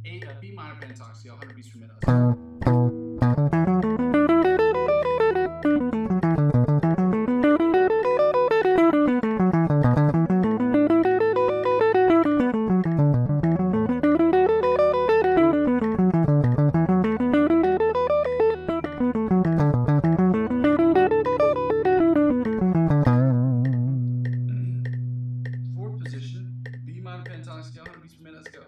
B minor pentatonic scale, 100 beats per minute. Fourth position, B minor pentatonic scale, 100 beats per minute. Let's go.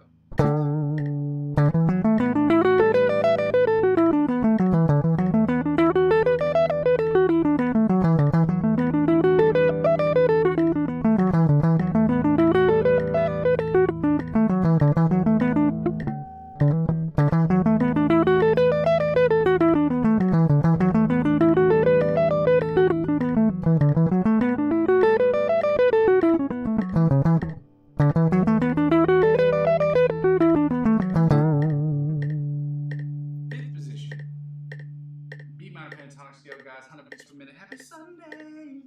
B minor pentatonic scale, guys, 100 beats per minute. Happy Sunday!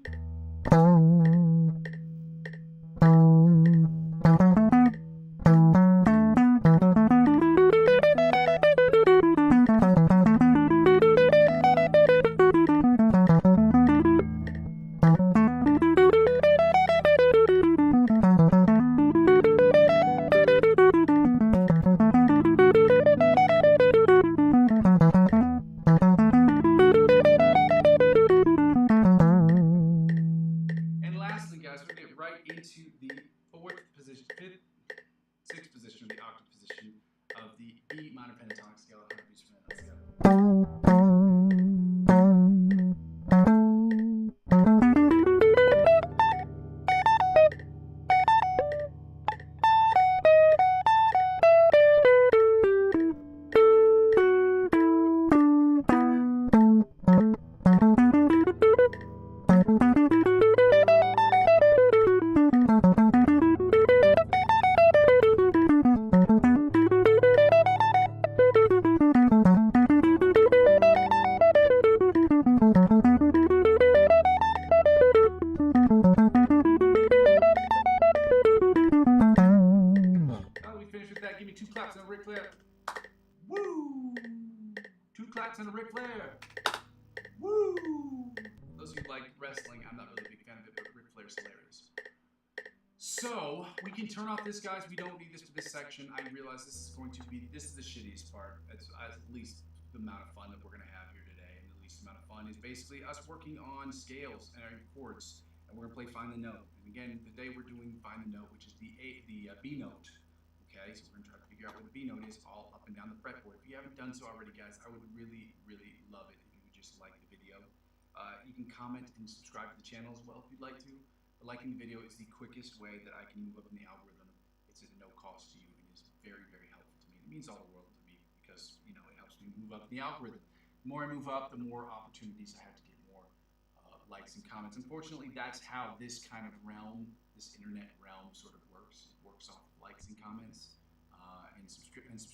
Into the sixth position, the octave position of the B minor pentatonic scale at 100 beats per minute. Let's go. Give me 2 claps and a Ric Flair. Woo! 2 claps and a Ric Flair. Woo! Those who like wrestling, I'm not really a big fan of it, but Ric Flair's hilarious. So, we can turn off this, guys. We don't need this for this section. I realize this is the shittiest part. It's at least the amount of fun that we're going to have here today. And the least amount of fun is basically us working on scales and chords. And we're going to play Find the Note. And again, today we're doing Find the Note, which is the B note. Okay, so we're going to try to figure out where the B note is all up and down the fretboard. If you haven't done so already, guys, I would really, really love it if you would just like the video. You can comment and subscribe to the channel as well if you'd like to. But liking the video is the quickest way that I can move up in the algorithm. It's at no cost to you and is very, very helpful to me. It means all the world to me because, you know, it helps me move up in the algorithm. The more I move up, the more opportunities I have to get more likes and comments. Unfortunately, that's how this kind of realm, this internet realm sort of works. It works off of likes and comments and subscriptions.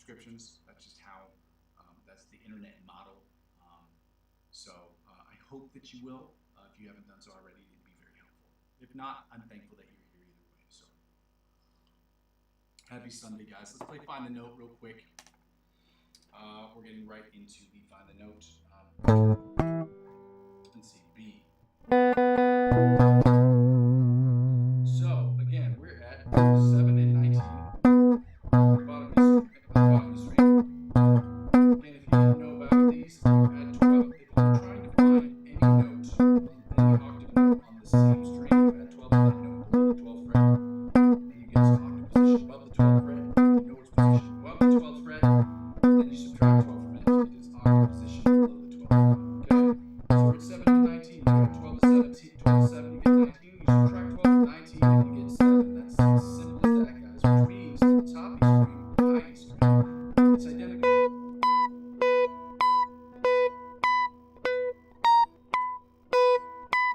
That's just how, that's the internet model. So I hope that you will. If you haven't done so already, it'd be very helpful. If not, I'm thankful that you're here either way. So happy Sunday, guys. Let's play Find the Note real quick. We're getting right into the Find the Note. Let's see, B. So again, we're at 7 and 19. Bottom of the string. Again, if you didn't know about these, you add 12. If you're trying to find any note, any octave note on the same string, you add 12 to that note below the 12th fret. And you get its octave position above the 12th fret. If you know its position above the 12th fret, then you subtract 12 from it to get its octave position below the 12th fret. Okay? So we're at 7 and 19. You go 12 to 17, 12 to 7, you get 19. You subtract 12 from 19, and you get 7. That's as simple as that, guys. Which means on the top E string, the high E string, it's identical.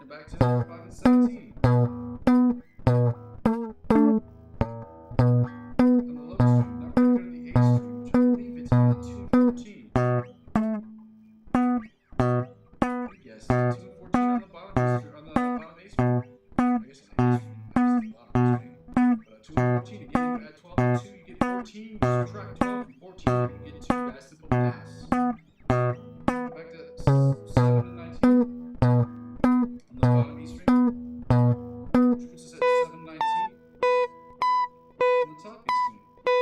And back to 5 and 17. On the low string. Now we're going to go to the A string, which I believe it's on the 2 and 14. Yes, 2 and 14 on the bottom A string, on the bottom A string. I guess on the A string, not just the bottom string. But 2 and 14, again, you add 12 to 2, you get 14. You subtract 12 from 14, and you get 2, guys. Simple math. Back to 7 and 19 on the bottom E string, which puts us at 7 and 19 on the top E string.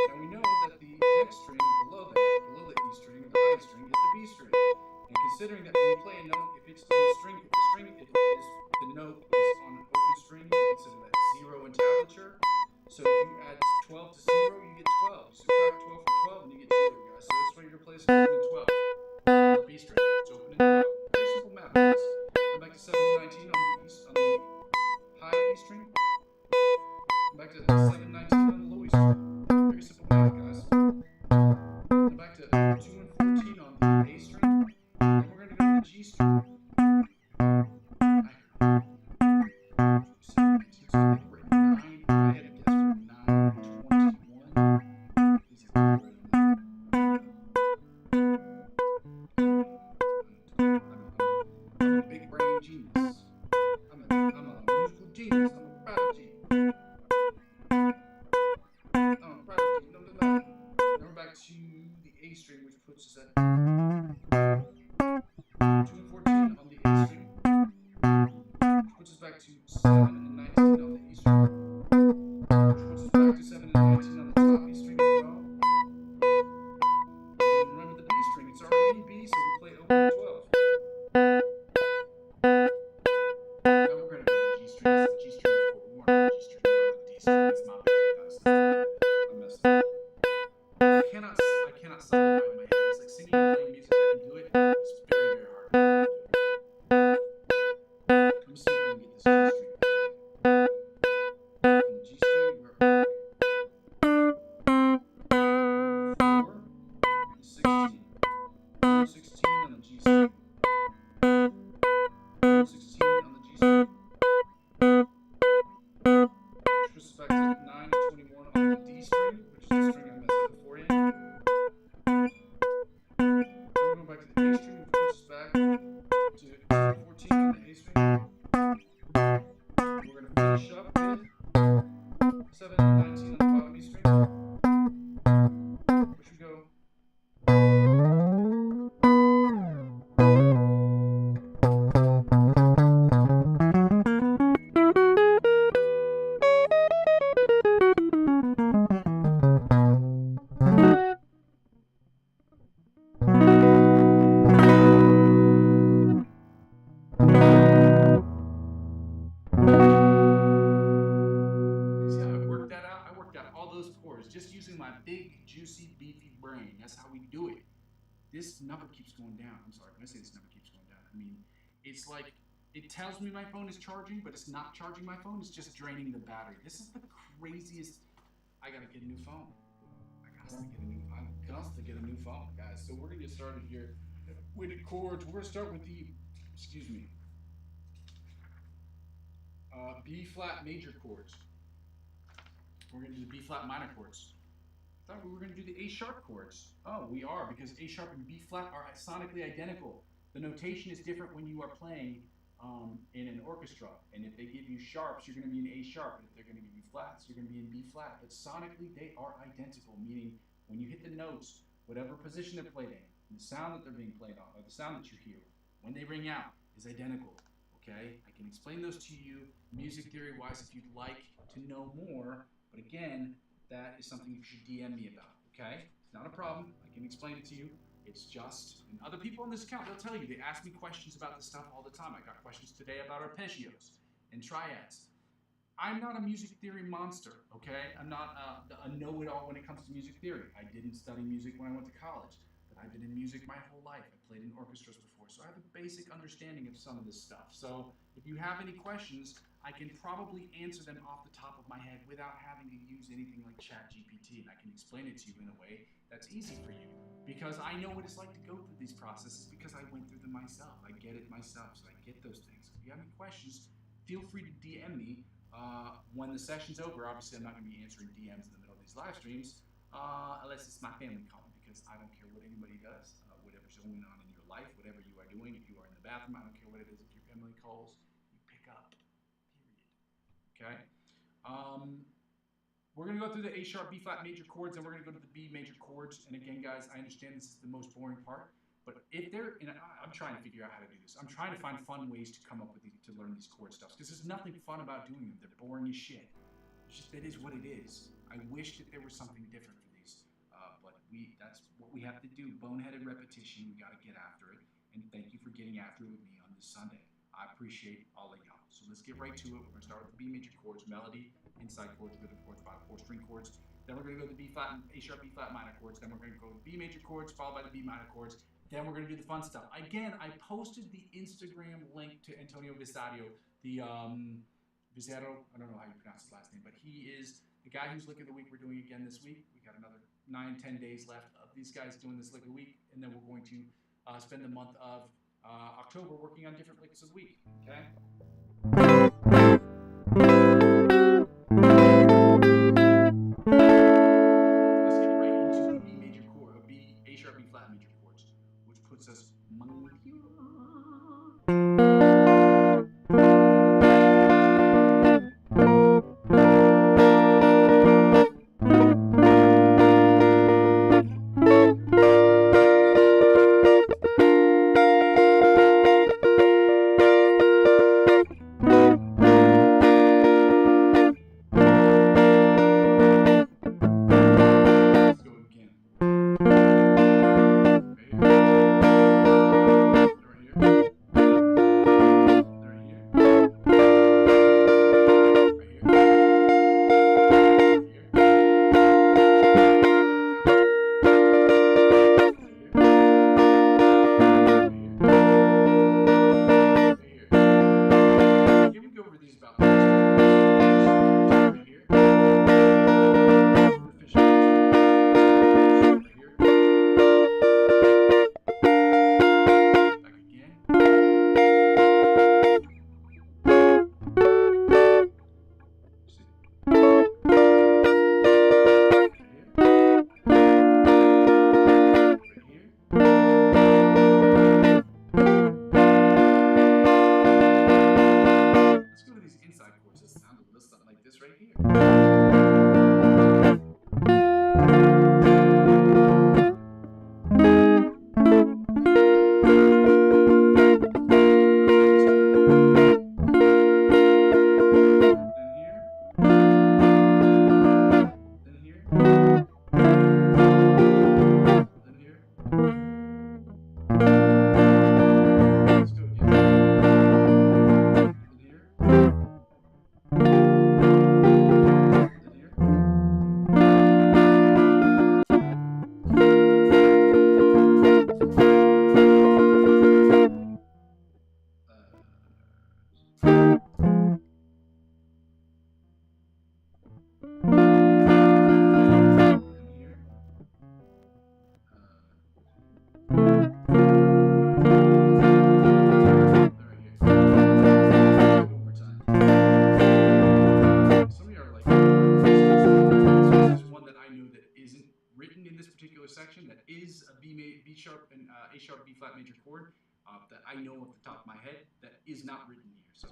Now we know that the next string below that, below the E string, or the high string, is the B string. And considering that when you play a note, if it's on the string, if the note is on an open string, you consider that 0 in tablature. So if you add 12 to 0, you get 12. You subtract 12 from 12, and you get 0, guys. So this way you're replacing open and 12. On the B string, it's open and 12. Very simple math, guys. I'm back to 7 and 19 on the high E string. I'm back to 7 and 19 on the low E string. Very simple math, guys. I'm back to 2 and 14 on the A string. Then we're going to go to the G string. to my big, juicy, beefy brain. That's how we do it. This number keeps going down. I'm sorry, when I say this number keeps going down, I mean, it's like, it tells me my phone is charging, but it's not charging my phone. It's just draining the battery. This is the craziest. I gotta get a new phone. I got to get a new phone, guys. So we're gonna get started here with the chords. We're gonna start with the, B flat major chords. We're gonna do the B flat minor chords. I thought we were gonna do the A sharp chords. Oh, we are, because A sharp and B flat are sonically identical. The notation is different when you are playing in an orchestra, and if they give you sharps, you're going to be in A sharp, and if they're going to give you flats, you're going to be in B flat. But sonically, they are identical, meaning when you hit the notes, whatever position they're played in, and the sound that they're being played on, or the sound that you hear when they ring out, is identical. Okay, I can explain those to you music theory-wise if you'd like to know more. But again, that is something you should DM me about. Okay, it's not a problem. I can explain it to you. It's just, and other people on this account, they'll tell you, they ask me questions about this stuff all the time. I got questions today about arpeggios and triads. I'm not a music theory monster, okay? I'm not a know-it-all when it comes to music theory. I didn't study music when I went to college, but I've been in music my whole life. I played in orchestras before, so I have a basic understanding of some of this stuff. So if you have any questions, I can probably answer them off the top of my head without having to use anything like ChatGPT, and I can explain it to you in a way that's easy for you. Because I know what it's like to go through these processes, because I went through them myself. I get it myself, so I get those things. If you have any questions, feel free to DM me when the session's over. Obviously, I'm not going to be answering DMs in the middle of these live streams, unless it's my family calling, because I don't care what anybody does, whatever's going on in your life, whatever you are doing. If you are in the bathroom, I don't care what it is. If your family calls, you pick up, period. Okay? We're going to go through the A sharp, B flat major chords, and we're going to go to the B major chords. And again, guys, I understand this is the most boring part, but if they're, and I'm trying to figure out how to do this. I'm trying to find fun ways to come up with to learn these chord stuff, because there's nothing fun about doing them. They're boring as shit. It's just, it is what it is. I wish that there was something different for these, but that's what we have to do. Boneheaded repetition. We got to get after it. And thank you for getting after it with me on this Sunday. I appreciate all of y'all. So let's get right to it. We're going to start with the B major chords, melody, inside chords, rhythm chords, bottom 4 string chords. Then we're going to go to the B flat and A sharp, B flat minor chords. Then we're going to go to the B major chords, followed by the B minor chords. Then we're going to do the fun stuff. Again, I posted the Instagram link to Antonio Visario, the Vizero, I don't know how you pronounce his last name, but he is the guy who's Lick of the Week. We're doing again this week. We got another 9-10 days left of these guys doing this Lick of the Week, and then we're going to spend the month of October working on different licks of the week. Okay. Let's get right into the B major chord, A sharp, B flat major chords, which puts us. particular section that is a B sharp and A sharp B flat major chord that I know off the top of my head that is not written here. So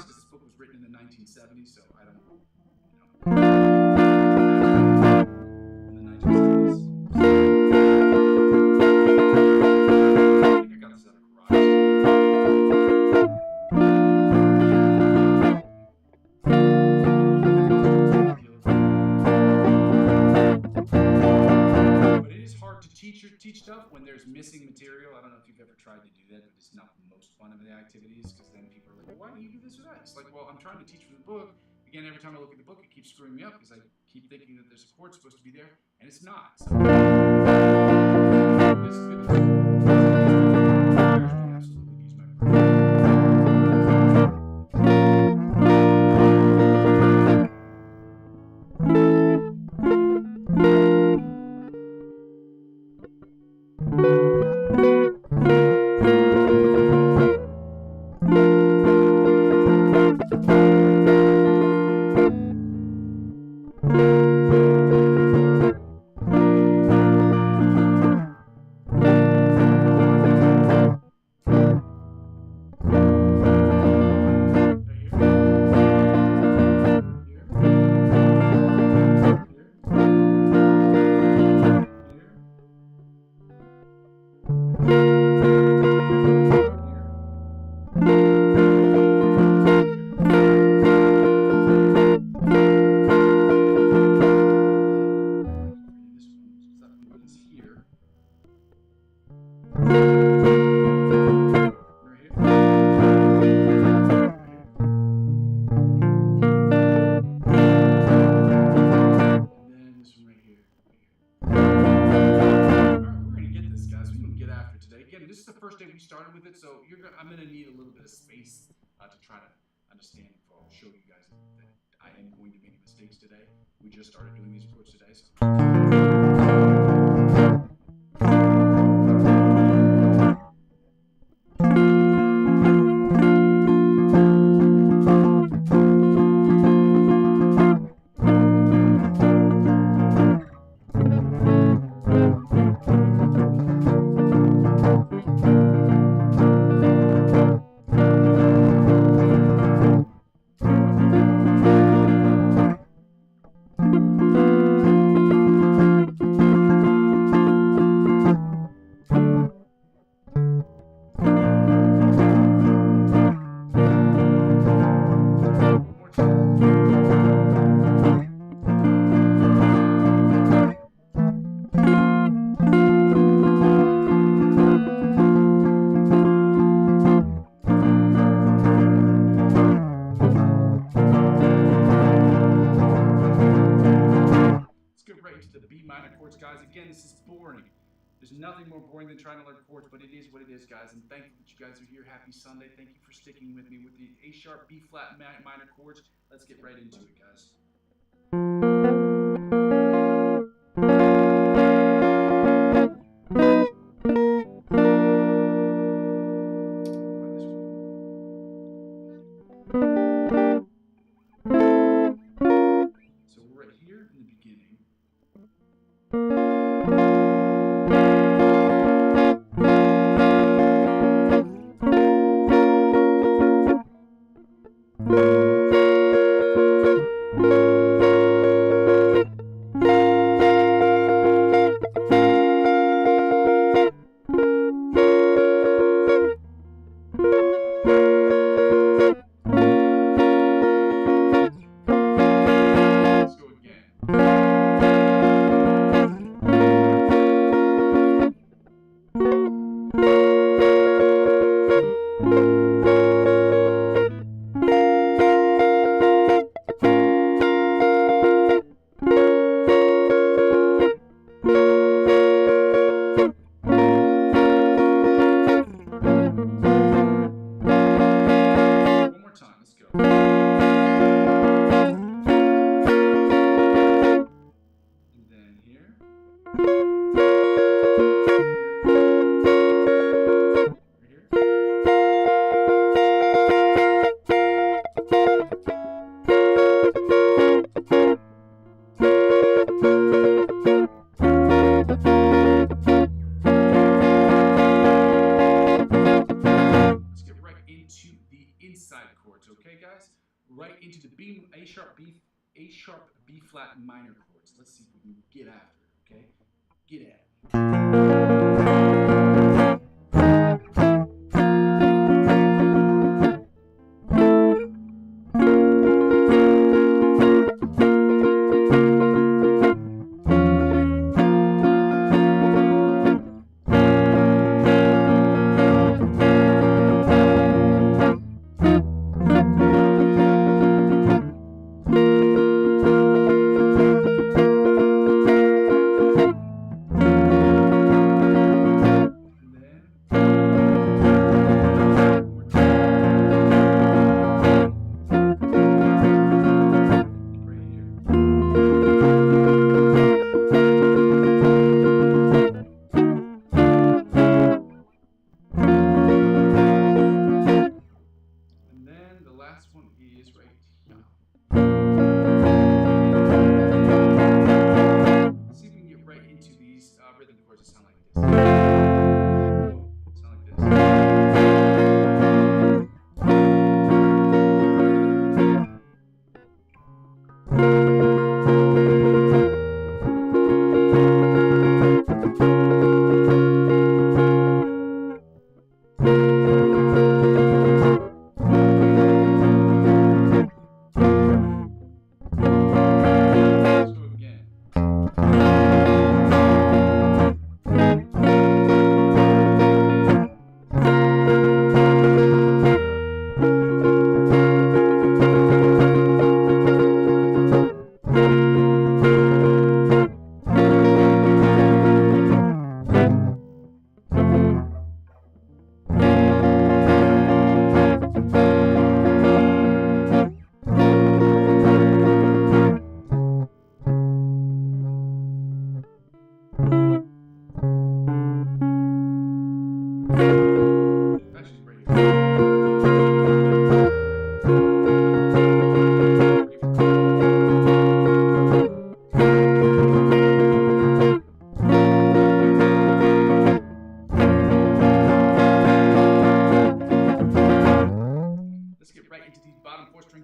this book was written in the 1970s, so I don't know. In the 1970s. I think I got this at a garage. But it is hard to teach stuff when there's missing material. I don't know if you've ever tried to do that, but it's not the most fun of the activities because then people are like, well, why don't you do this or that? It's like, well, I'm trying to teach from the book. Again, every time I look at the book, it keeps screwing me up because I keep thinking that there's a chord supposed to be there, and it's not. So this absolutely use my brain. This is the first day we started with it, so I'm going to need a little bit of space to try to understand. I'll show you guys that I am going to make mistakes today. We just started doing these chords today, so. Guys, again, this is boring. There's nothing more boring than trying to learn chords, but it is what it is, guys. And thank you that you guys are here. Happy Sunday. Thank you for sticking with me with the A sharp, B flat minor chords. Let's get right into it, guys. So we're right here in the beginning. Let's get right into the inside chords, okay, guys? Right into the A sharp, B flat minor chords. Let's see if we can get after it, okay? Get at it. Last one is right here. Let's see if we can get right into these rhythm chords that sound like this. Sound like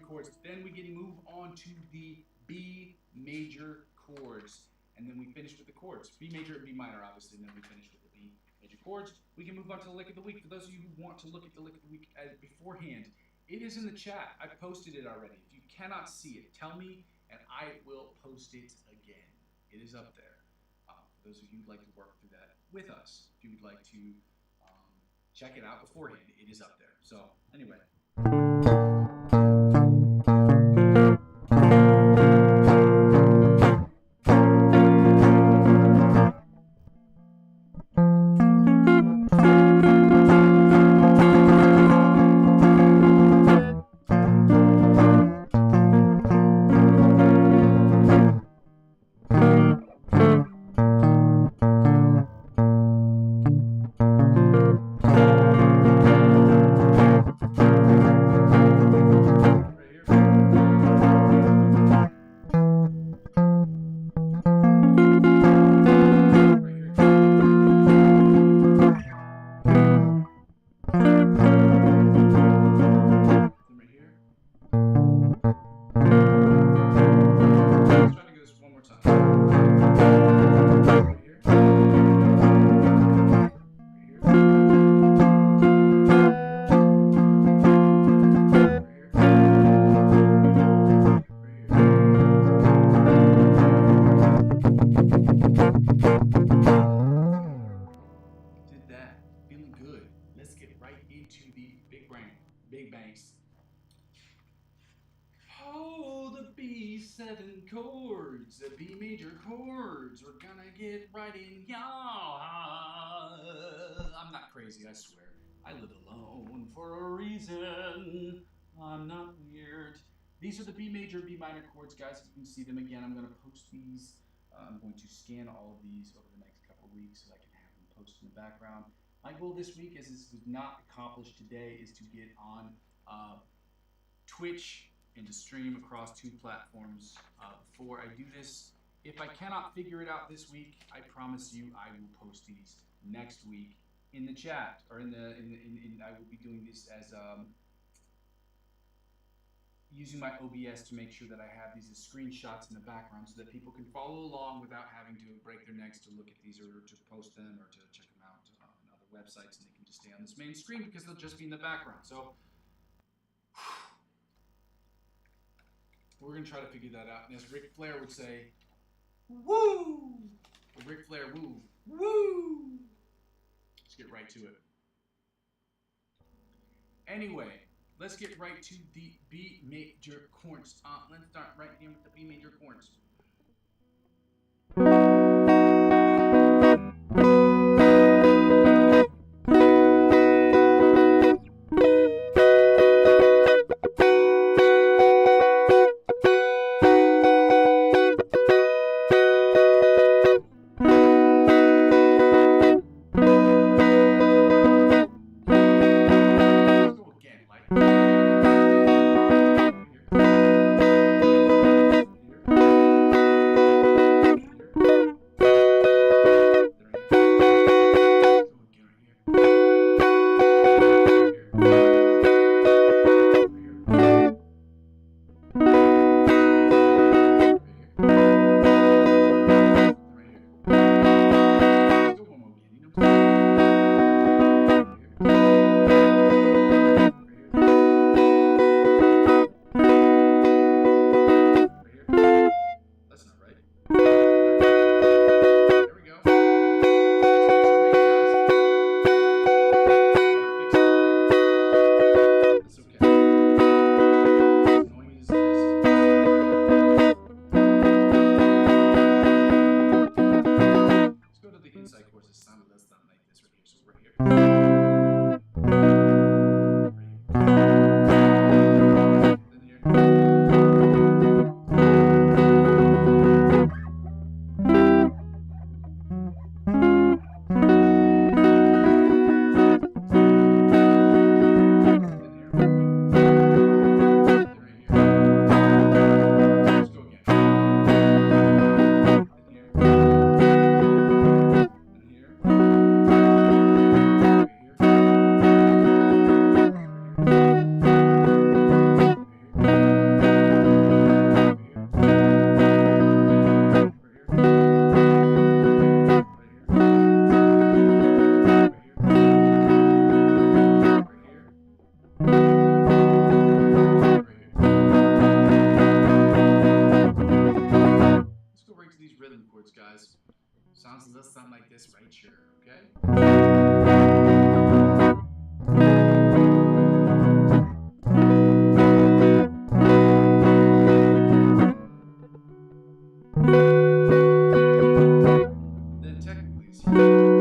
chords. Then we can move on to the B major chords. And then we finish with the chords. B major and B minor, obviously, and then we finish with the B major chords. We can move on to the lick of the week. For those of you who want to look at the lick of the week beforehand, it is in the chat. I've posted it already. If you cannot see it, tell me and I will post it again. It is up there. For those of you who'd like to work through that with us, if you would like to check it out beforehand, it is up there. So, anyway. B7 chords, the B major chords. We're gonna get right in, y'all. I'm not crazy, I swear. I live alone for a reason. I'm not weird. These are the B major, B minor chords, guys. If you can see them again, I'm gonna post these. I'm going to scan all of these over the next couple of weeks so I can have them posted in the background. My goal this week, as this was not accomplished today, is to get on Twitch and to stream across 2 platforms. Before I do this, If I cannot figure it out this week, I promise you I will post these next week in the chat, or I will be doing this as using my OBS to make sure that I have these as screenshots in the background so that people can follow along without having to break their necks to look at these or to post them or to check them out on other websites, and they can just stay on this main screen because they'll just be in the background. So we're going to try to figure that out. And as Ric Flair would say, woo! Or Ric Flair, woo! Woo! Let's get right to it. Anyway, let's get right to the B major chords. Let's start right here with the B major chords. Guys, sounds a little something like this right here, okay? Then technically it's here.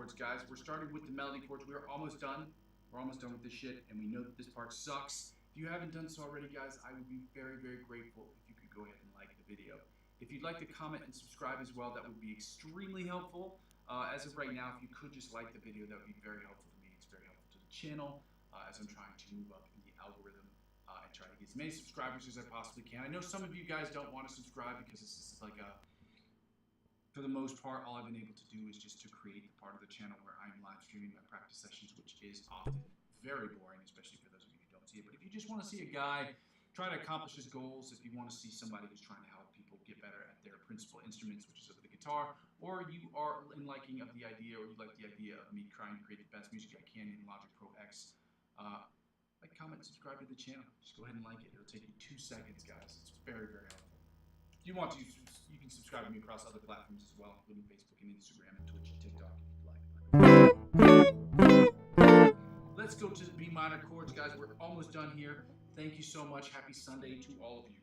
chords, guys. We're starting with the melody chords. We're almost done. We're almost done with this shit, and we know that this part sucks. If you haven't done so already, guys, I would be very, very grateful if you could go ahead and like the video. If you'd like to comment and subscribe as well, that would be extremely helpful. As of right now, if you could just like the video, that would be very helpful to me. It's very helpful to the channel as I'm trying to move up in the algorithm and try to get as many subscribers as I possibly can. I know some of you guys don't want to subscribe because it's just like for the most part, all I've been able to do is just to create the part of the channel where I'm live streaming my practice sessions, which is often very boring, especially for those of you who don't see it. But if you just want to see a guy try to accomplish his goals, if you want to see somebody who's trying to help people get better at their principal instruments, which is of the guitar, or you are in liking of the idea, or you like the idea of me trying to create the best music I can in Logic Pro X, like, comment, subscribe to the channel. Just go ahead and like it. It'll take you 2 seconds, guys. It's very, very helpful. If you want to, you can subscribe to me across other platforms as well, including Facebook and Instagram and Twitch and TikTok if you'd like. Let's go to the B minor chords, guys. We're almost done here. Thank you so much. Happy Sunday to all of you.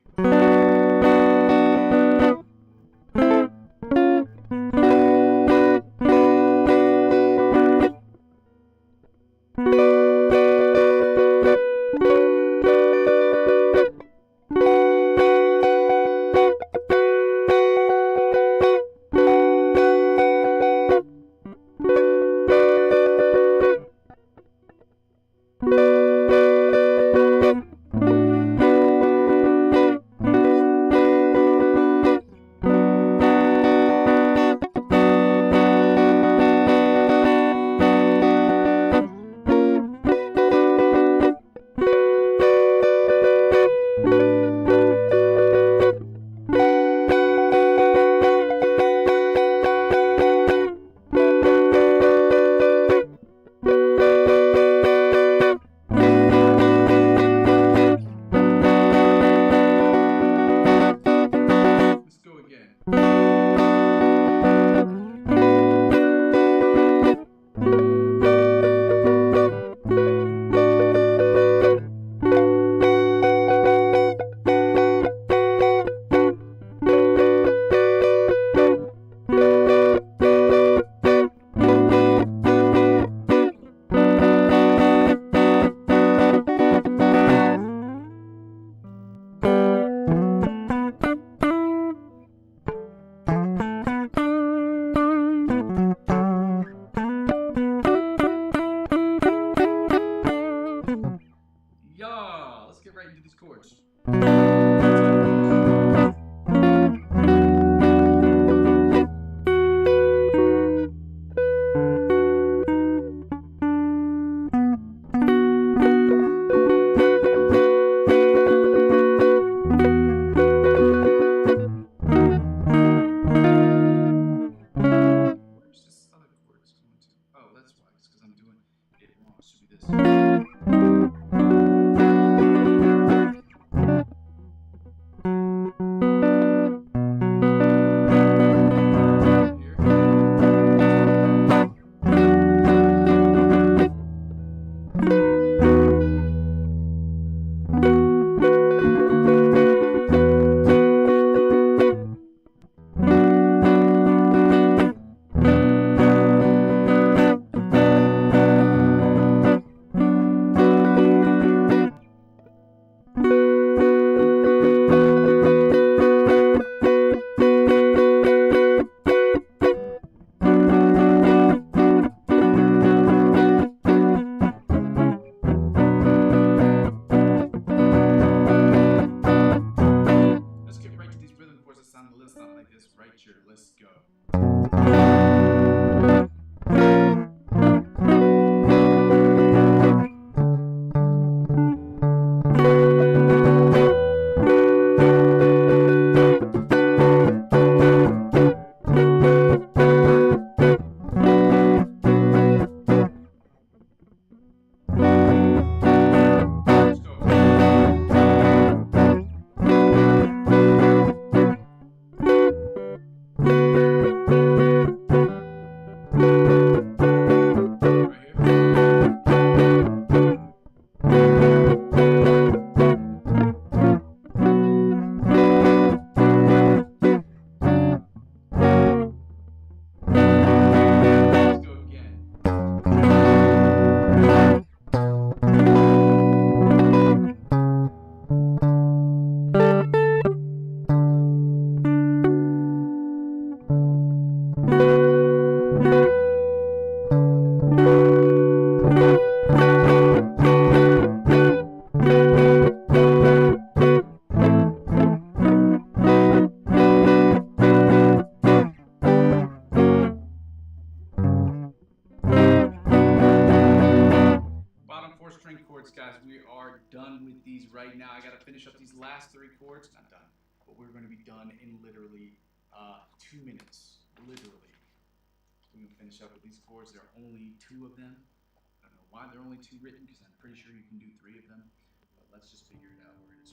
up these last 3 chords, not done, but we're going to be done in literally 2 minutes, literally. We're going to finish up with these chords. There are only 2 of them. I don't know why there are only 2 written, because I'm pretty sure you can do 3 of them, but let's just figure it out. We're going to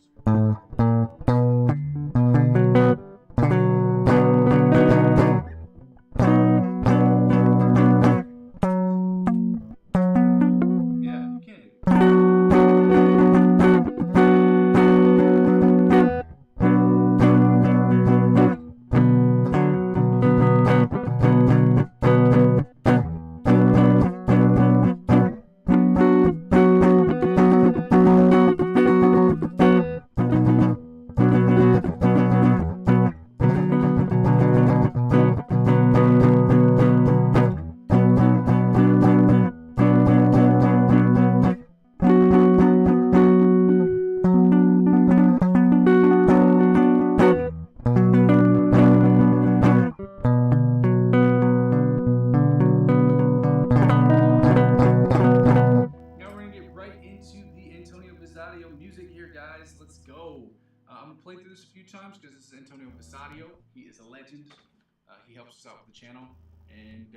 music here, guys. Let's go. I'm going to play through this a few times because this is Antonio Visadio. He is a legend. He helps us out with the channel. And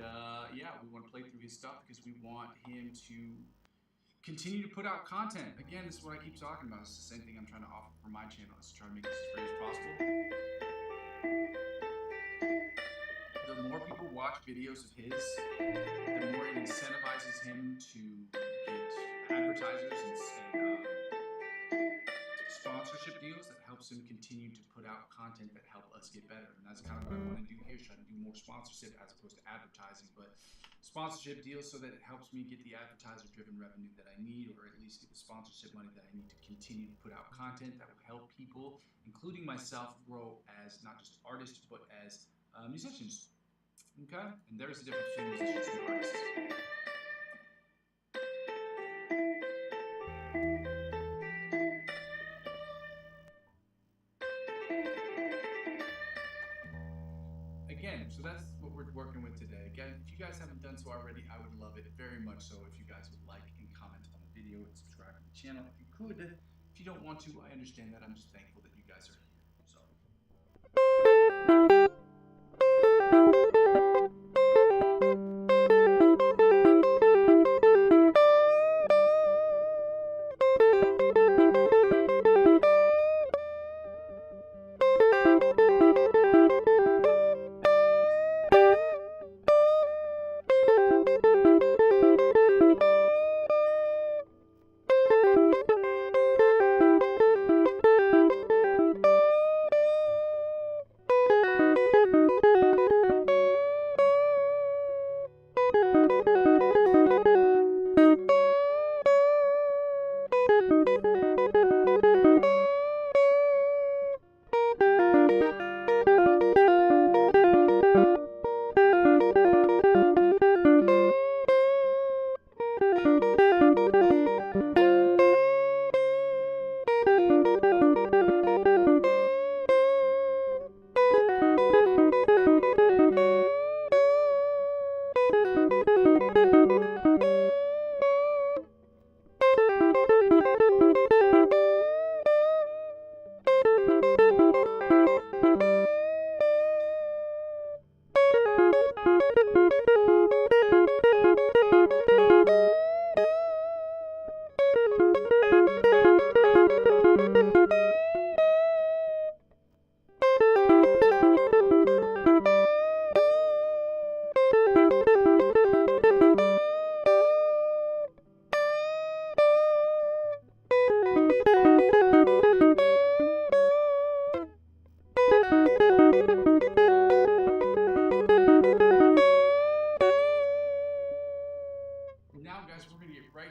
yeah, we want to play through his stuff because we want him to continue to put out content. Again, this is what I keep talking about. It's the same thing I'm trying to offer for my channel. Is to try to make this as free as possible. The more people watch videos of his, the more it incentivizes him to get advertisers and sponsorship deals that helps him continue to put out content that help us get better. And that's kind of what I want to do here, try to do more sponsorship as opposed to advertising, but sponsorship deals so that it helps me get the advertiser-driven revenue that I need, or at least get the sponsorship money that I need to continue to put out content that will help people, including myself, grow as not just artists, but as musicians. Okay? And there's the difference between musicians and artists. Again, so that's what we're working with today. Again, if you guys haven't done so already, I would love it very much so if you guys would like and comment on the video and subscribe to the channel if you could. If you don't want to, I understand that. I'm just thankful that you guys are here. So.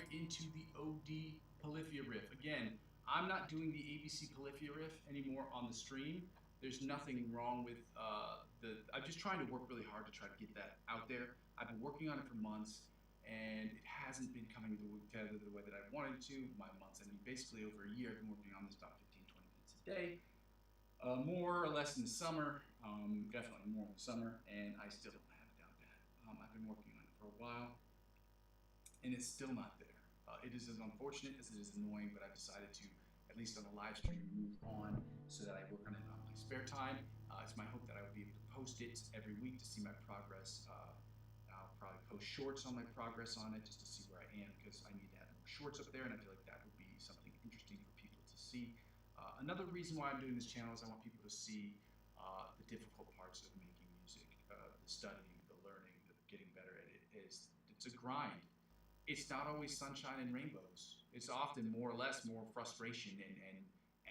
Into the OD polyphia riff. Again, I'm not doing the ABC polyphia riff anymore on the stream. There's nothing wrong with I'm just trying to work really hard to try to get that out there. I've been working on it for months, and it hasn't been coming together the way that I wanted to. My months, I mean, basically over a year, I've been working on this about 15, 20 minutes a day. More or less in the summer, definitely more in the summer, and I still don't have it down pat. I've been working on it for a while, and it's still not there. It is as unfortunate as it is annoying, but I've decided to at least on the live stream, move on so that I work on it on my spare time. It's my hope that I will be able to post it every week to see my progress. I'll probably post shorts on my progress on it just to see where I am, because I need to have more shorts up there, and I feel like that would be something interesting for people to see. Another reason why I'm doing this channel is I want people to see the difficult parts of making music, the studying, the learning, the getting better at it. It's a grind. It's not always sunshine and rainbows. It's often more or less more frustration and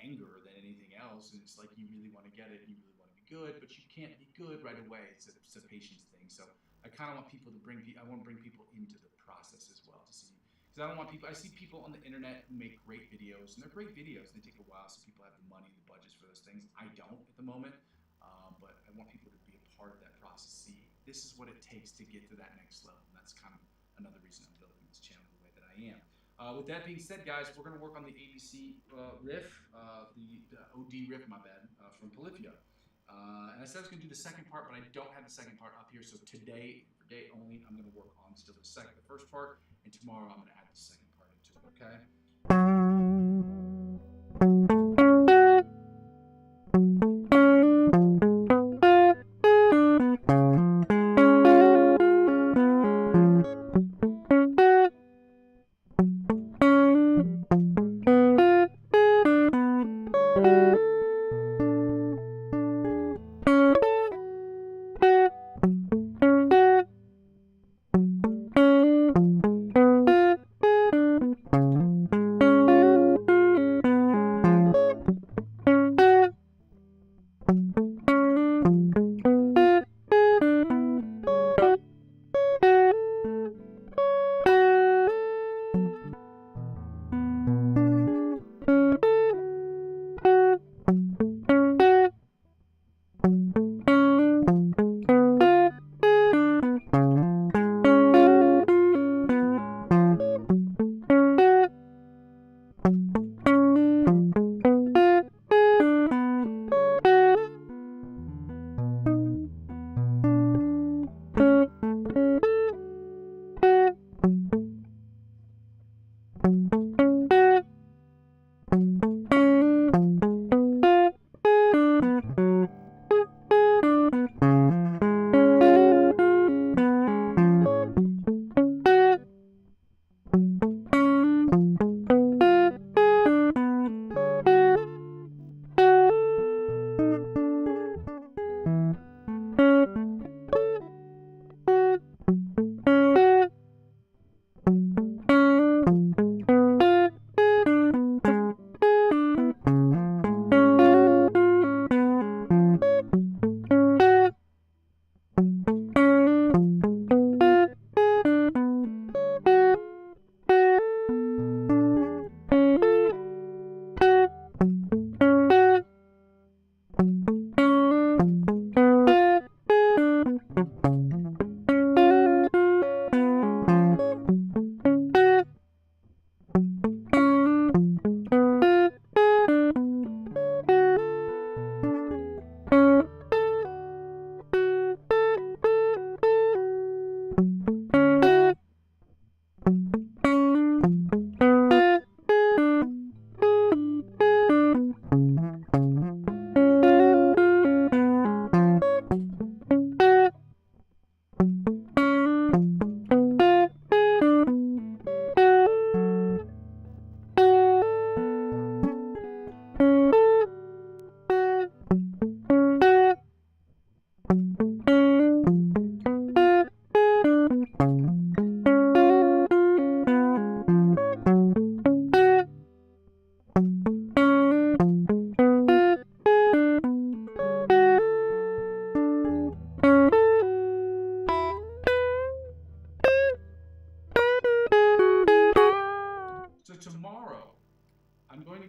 anger than anything else. And it's like you really want to get it, and you really want to be good, but you can't be good right away. It's a patience thing. So I kind of want people to I want to bring people into the process as well to see. Because I don't want people, I see people on the internet who make great videos, and they're great videos. They take a while, so people have the money, the budgets for those things. I don't at the moment, but I want people to be a part of that process. See, this is what it takes to get to that next level. And that's kind of another reason I'm building this channel the way that I am. With that being said, guys, we're going to work on the ABC riff, the OD riff, my bad, from Polyphia. And I said I was going to do the second part, but I don't have the second part up here. So today, for day only, I'm going to work on still the first part, and tomorrow I'm going to add the second part into it. Okay.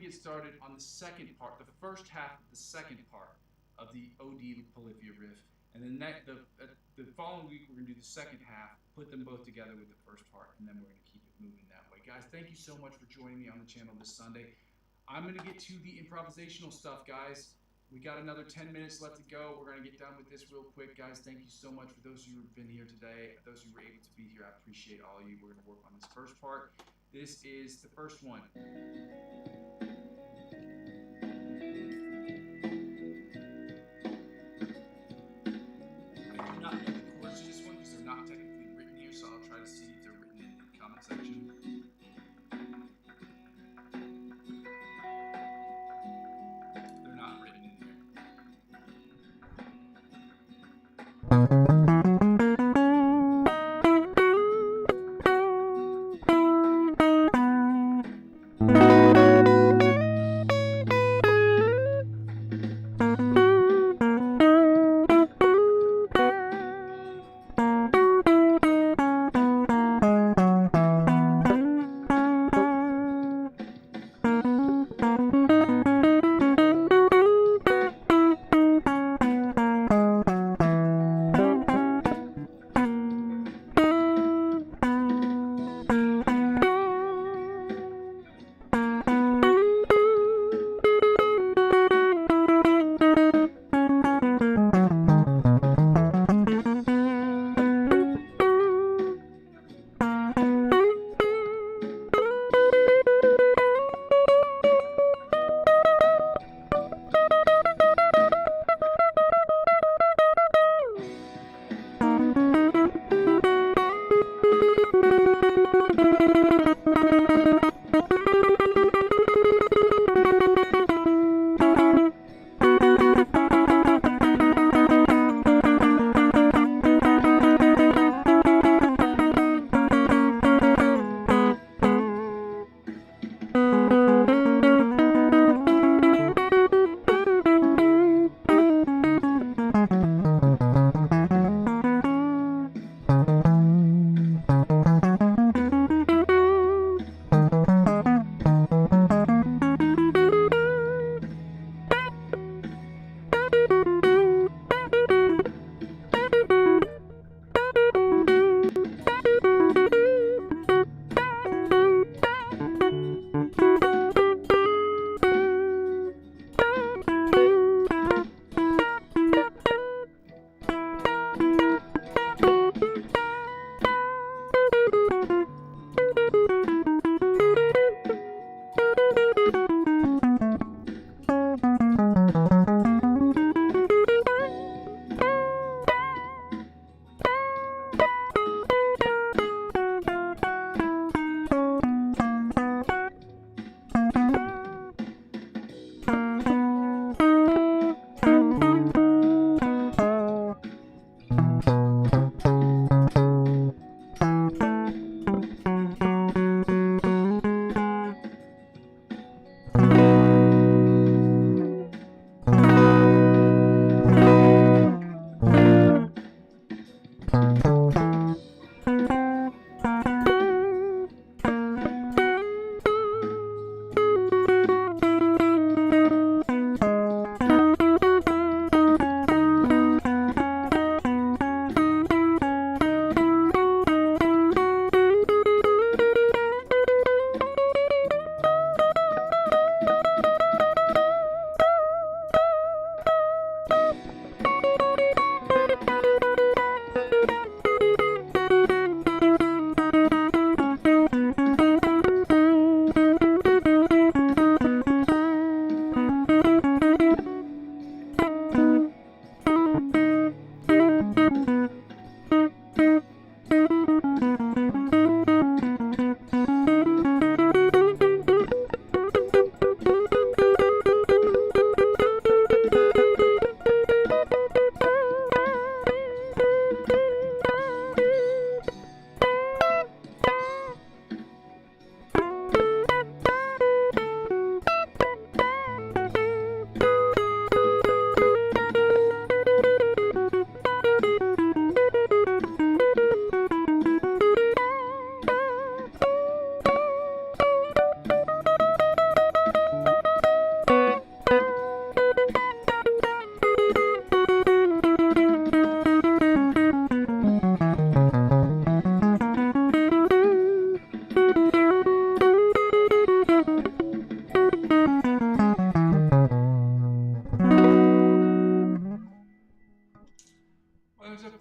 Started on the second part, the first half of the second part of the OD Polyphia riff, and then the following week we're going to do the second half, put them both together with the first part, and then we're going to keep it moving that way. Guys, thank you so much for joining me on the channel this Sunday. I'm going to get to the improvisational stuff, guys. We got another 10 minutes left to go. We're going to get done with this real quick, guys. Thank you so much for those of you who've been here today, those who were able to be here. I appreciate all of you. We're going to work on this first part. This is the first one.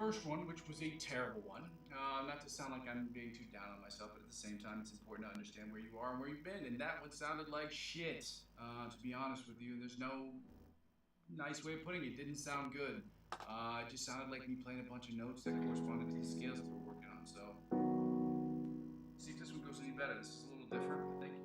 first one, which was a terrible one. Not to sound like I'm being too down on myself, but at the same time, it's important to understand where you are and where you've been. And that one sounded like shit. To be honest with you, there's no nice way of putting it. It didn't sound good. It just sounded like me playing a bunch of notes that corresponded to the scales that we're working on. So, see if this one goes any better. This is a little different. Thank you.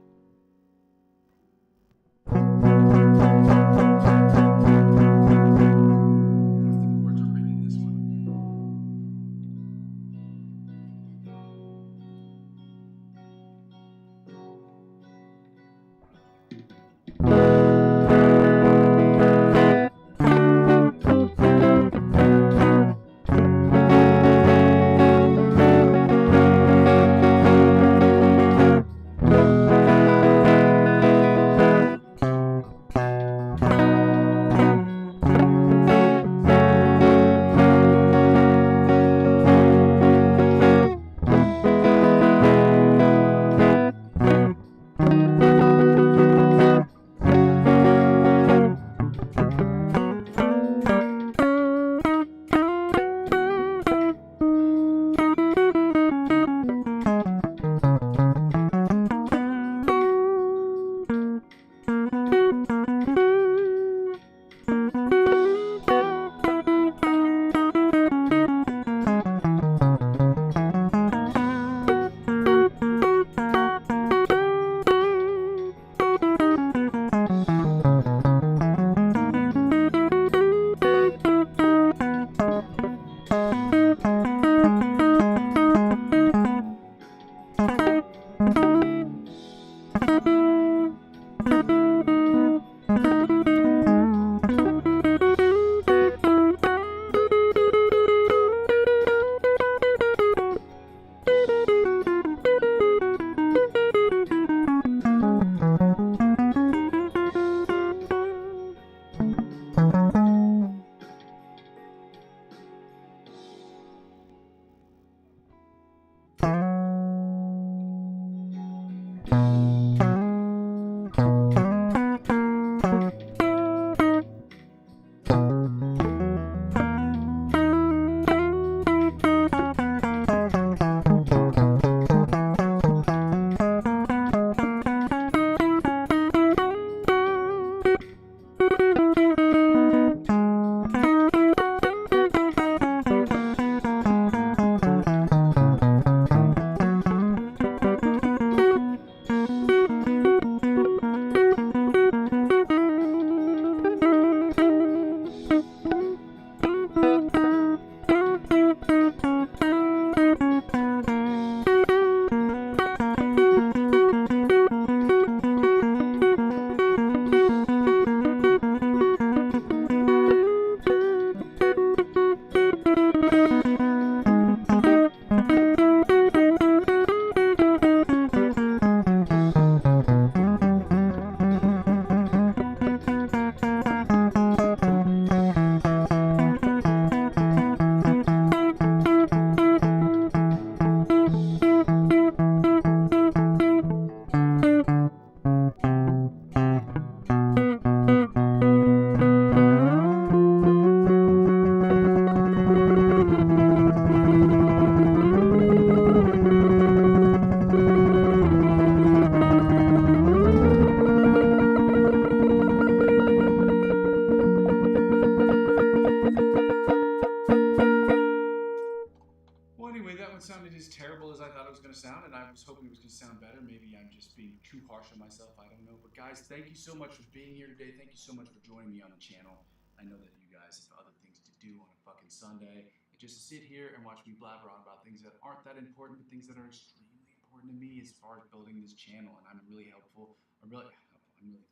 Sounded as terrible as I thought it was going to sound, and I was hoping it was going to sound better. Maybe I'm just being too harsh on myself. I don't know. But guys, thank you so much for being here today. Thank you so much for joining me on the channel. I know that you guys have other things to do on a fucking Sunday. And just to sit here and watch me blabber on about things that aren't that important, but things that are extremely important to me as far as building this channel. And I'm really helpful. I'm really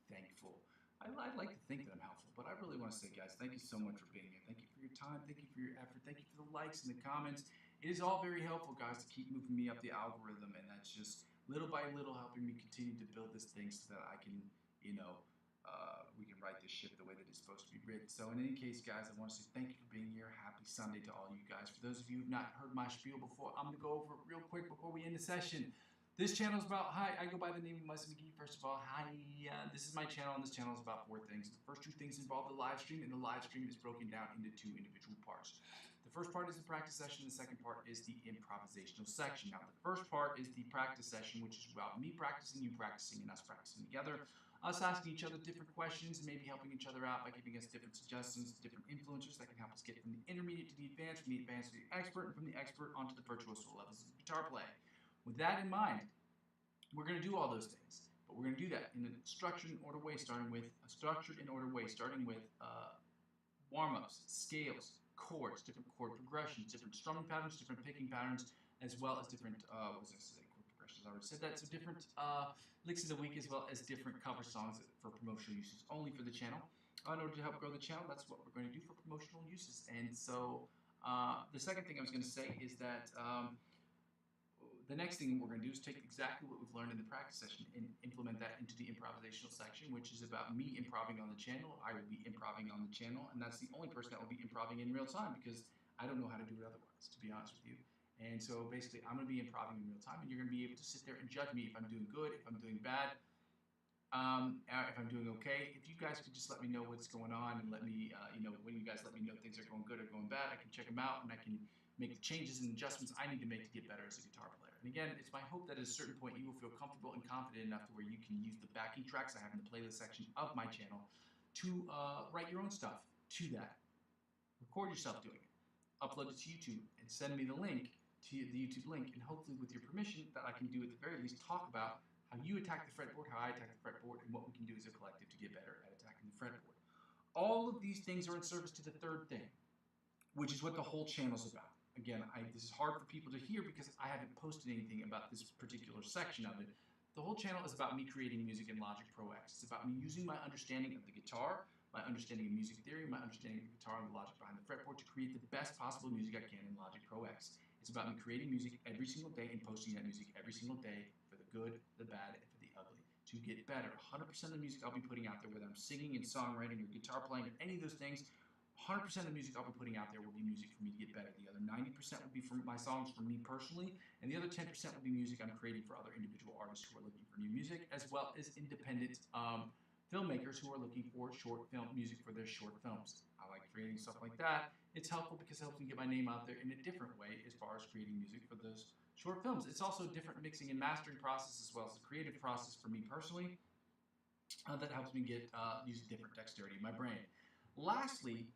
thankful. I'd like to think that I'm helpful, but I really want to say, guys, thank you so much for being here. Thank you for your time. Thank you for your effort. Thank you for the likes and the comments. It is all very helpful, guys, to keep moving me up the algorithm, and that's just little by little helping me continue to build this thing so that I can, we can write this ship the way that it's supposed to be written. So in any case, guys, I want to say thank you for being here. Happy Sunday to all you guys. For those of you who have not heard my spiel before, I'm going to go over it real quick before we end the session. This channel is about, I go by the name of Muzzy McGee, first of all. This is my channel, and this channel is about 4 things. The first 2 things involve the live stream, and the live stream is broken down into 2 individual parts. The The first part is the practice session. The second part is the improvisational section. Now, the first part is the practice session, which is about me practicing, you practicing, and us practicing together. Us asking each other different questions and maybe helping each other out by giving us different suggestions, different influencers that can help us get from the intermediate to the advanced, from the advanced to the expert, and from the expert onto the virtuoso levels of guitar playing. With that in mind, we're going to do all those things, but we're going to do that in a structured and ordered way, starting with warm-ups, scales, chords, different chord progressions, different strumming patterns, different picking patterns, as well as different chord progressions. I already said that. So different licks of the week, as well as different cover songs for promotional uses only for the channel. In order to help grow the channel, that's what we're going to do for promotional uses. And so the second thing I was going to say is that the next thing we're going to do is take exactly what we've learned in the practice session and implement that into the improvisational section, which is about me improving on the channel. I will be improving on the channel, and that's the only person that will be improving in real time because I don't know how to do it otherwise, to be honest with you. And so basically, I'm going to be improving in real time, and you're going to be able to sit there and judge me if I'm doing good, if I'm doing bad, if I'm doing okay. If you guys could just let me know what's going on and let me, when you guys let me know things are going good or going bad, I can check them out and I can make the changes and adjustments I need to make to get better as a guitar player. And again, it's my hope that at a certain point you will feel comfortable and confident enough to where you can use the backing tracks I have in the playlist section of my channel to write your own stuff to that. Record yourself doing it, upload it to YouTube, and send me the link to the YouTube link, and hopefully with your permission that I can do at the very least talk about how you attack the fretboard, how I attack the fretboard, and what we can do as a collective to get better at attacking the fretboard. All of these things are in service to the third thing, which is what the whole channel's about. Again, this is hard for people to hear because I haven't posted anything about this particular section of it. The whole channel is about me creating music in Logic Pro X. It's about me using my understanding of the guitar, my understanding of music theory, my understanding of the guitar and the logic behind the fretboard to create the best possible music I can in Logic Pro X. It's about me creating music every single day and posting that music every single day for the good, the bad, and for the ugly. To get better, 100% of the music I'll be putting out there, whether I'm singing and songwriting or guitar playing or any of those things, 100% of the music I'll be putting out there will be music for me to get better. The other 90% will be from my songs for me personally, and the other 10% will be music I'm creating for other individual artists who are looking for new music, as well as independent filmmakers who are looking for short film music for their short films. I like creating stuff like that. It's helpful because it helps me get my name out there in a different way as far as creating music for those short films. It's also a different mixing and mastering process as well as a creative process for me personally that helps me use a different dexterity in my brain. Lastly,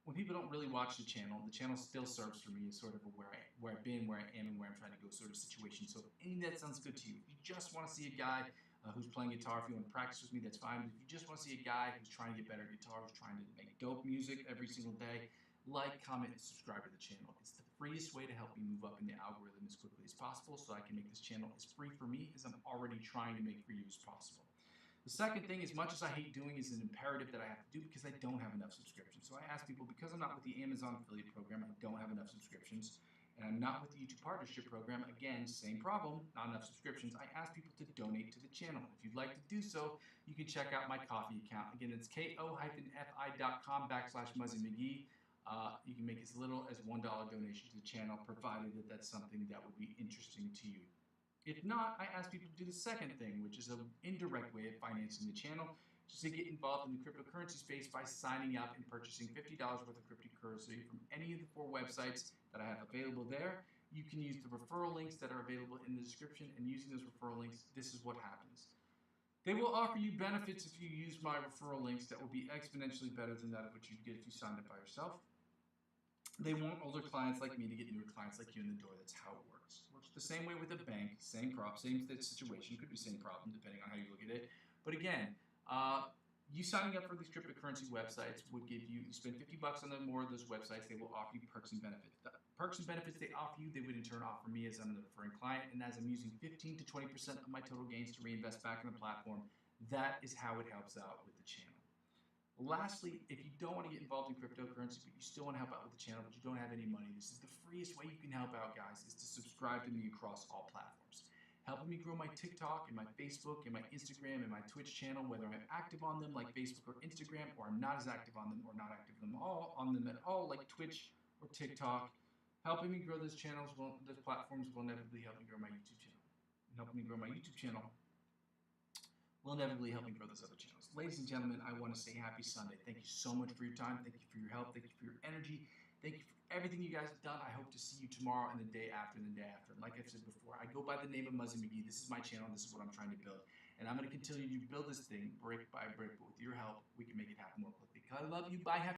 when people don't really watch the channel still serves for me as sort of a where I've been, where I am, and where I'm trying to go sort of situation. So if any of that sounds good to you, if you just want to see a guy who's playing guitar, if you want to practice with me, that's fine. But if you just want to see a guy who's trying to get better at guitar, who's trying to make dope music every single day, like, comment, and subscribe to the channel. It's the freest way to help me move up in the algorithm as quickly as possible so I can make this channel as free for me as I'm already trying to make for you as possible. The second thing, as much as I hate doing, is an imperative that I have to do because I don't have enough subscriptions. So I ask people, because I'm not with the Amazon affiliate program, I don't have enough subscriptions, and I'm not with the YouTube partnership program, again, same problem, not enough subscriptions. I ask people to donate to the channel. If you'd like to do so, you can check out my Ko-fi account. Again, it's ko-fi.com/Muzzy McGee. You can make as little as $1 donation to the channel, provided that that's something that would be interesting to you. If not, I ask people to do the second thing, which is an indirect way of financing the channel, just to get involved in the cryptocurrency space by signing up and purchasing $50 worth of cryptocurrency from any of the 4 websites that I have available there. You can use the referral links that are available in the description, and using those referral links, this is what happens. They will offer you benefits if you use my referral links that will be exponentially better than that of what you'd get if you signed up by yourself. They want older clients like me to get newer clients like you in the door. That's how it works. Works the same way with a bank, same situation, could be same problem depending on how you look at it. But again, you signing up for these cryptocurrency websites would give you spend $50 on more of those websites, they will offer you perks and benefits. The perks and benefits they offer you, they would in turn offer me as I'm the referring client, and as I'm using 15 to 20% of my total gains to reinvest back in the platform, that is how it helps out with the channel. Lastly, if you don't want to get involved in cryptocurrency, but you still want to help out with the channel, but you don't have any money, this is the freest way you can help out, guys, is to subscribe to me across all platforms. Helping me grow my TikTok and my Facebook and my Instagram and my Twitch channel, whether I'm active on them like Facebook or Instagram, or I'm not as active on them or not active on them at all like Twitch or TikTok. Helping me grow those platforms will inevitably help me grow my YouTube channel. And helping me grow my YouTube channel will inevitably help me grow those other channels. Ladies and gentlemen, I want to say happy Sunday. Thank you so much for your time. Thank you for your help. Thank you for your energy. Thank you for everything you guys have done. I hope to see you tomorrow and the day after and the day after. And like I've said before, I go by the name of Muzzy McGee. This is my channel. This is what I'm trying to build. And I'm going to continue to build this thing brick by brick. But with your help, we can make it happen more quickly. I love you. Bye.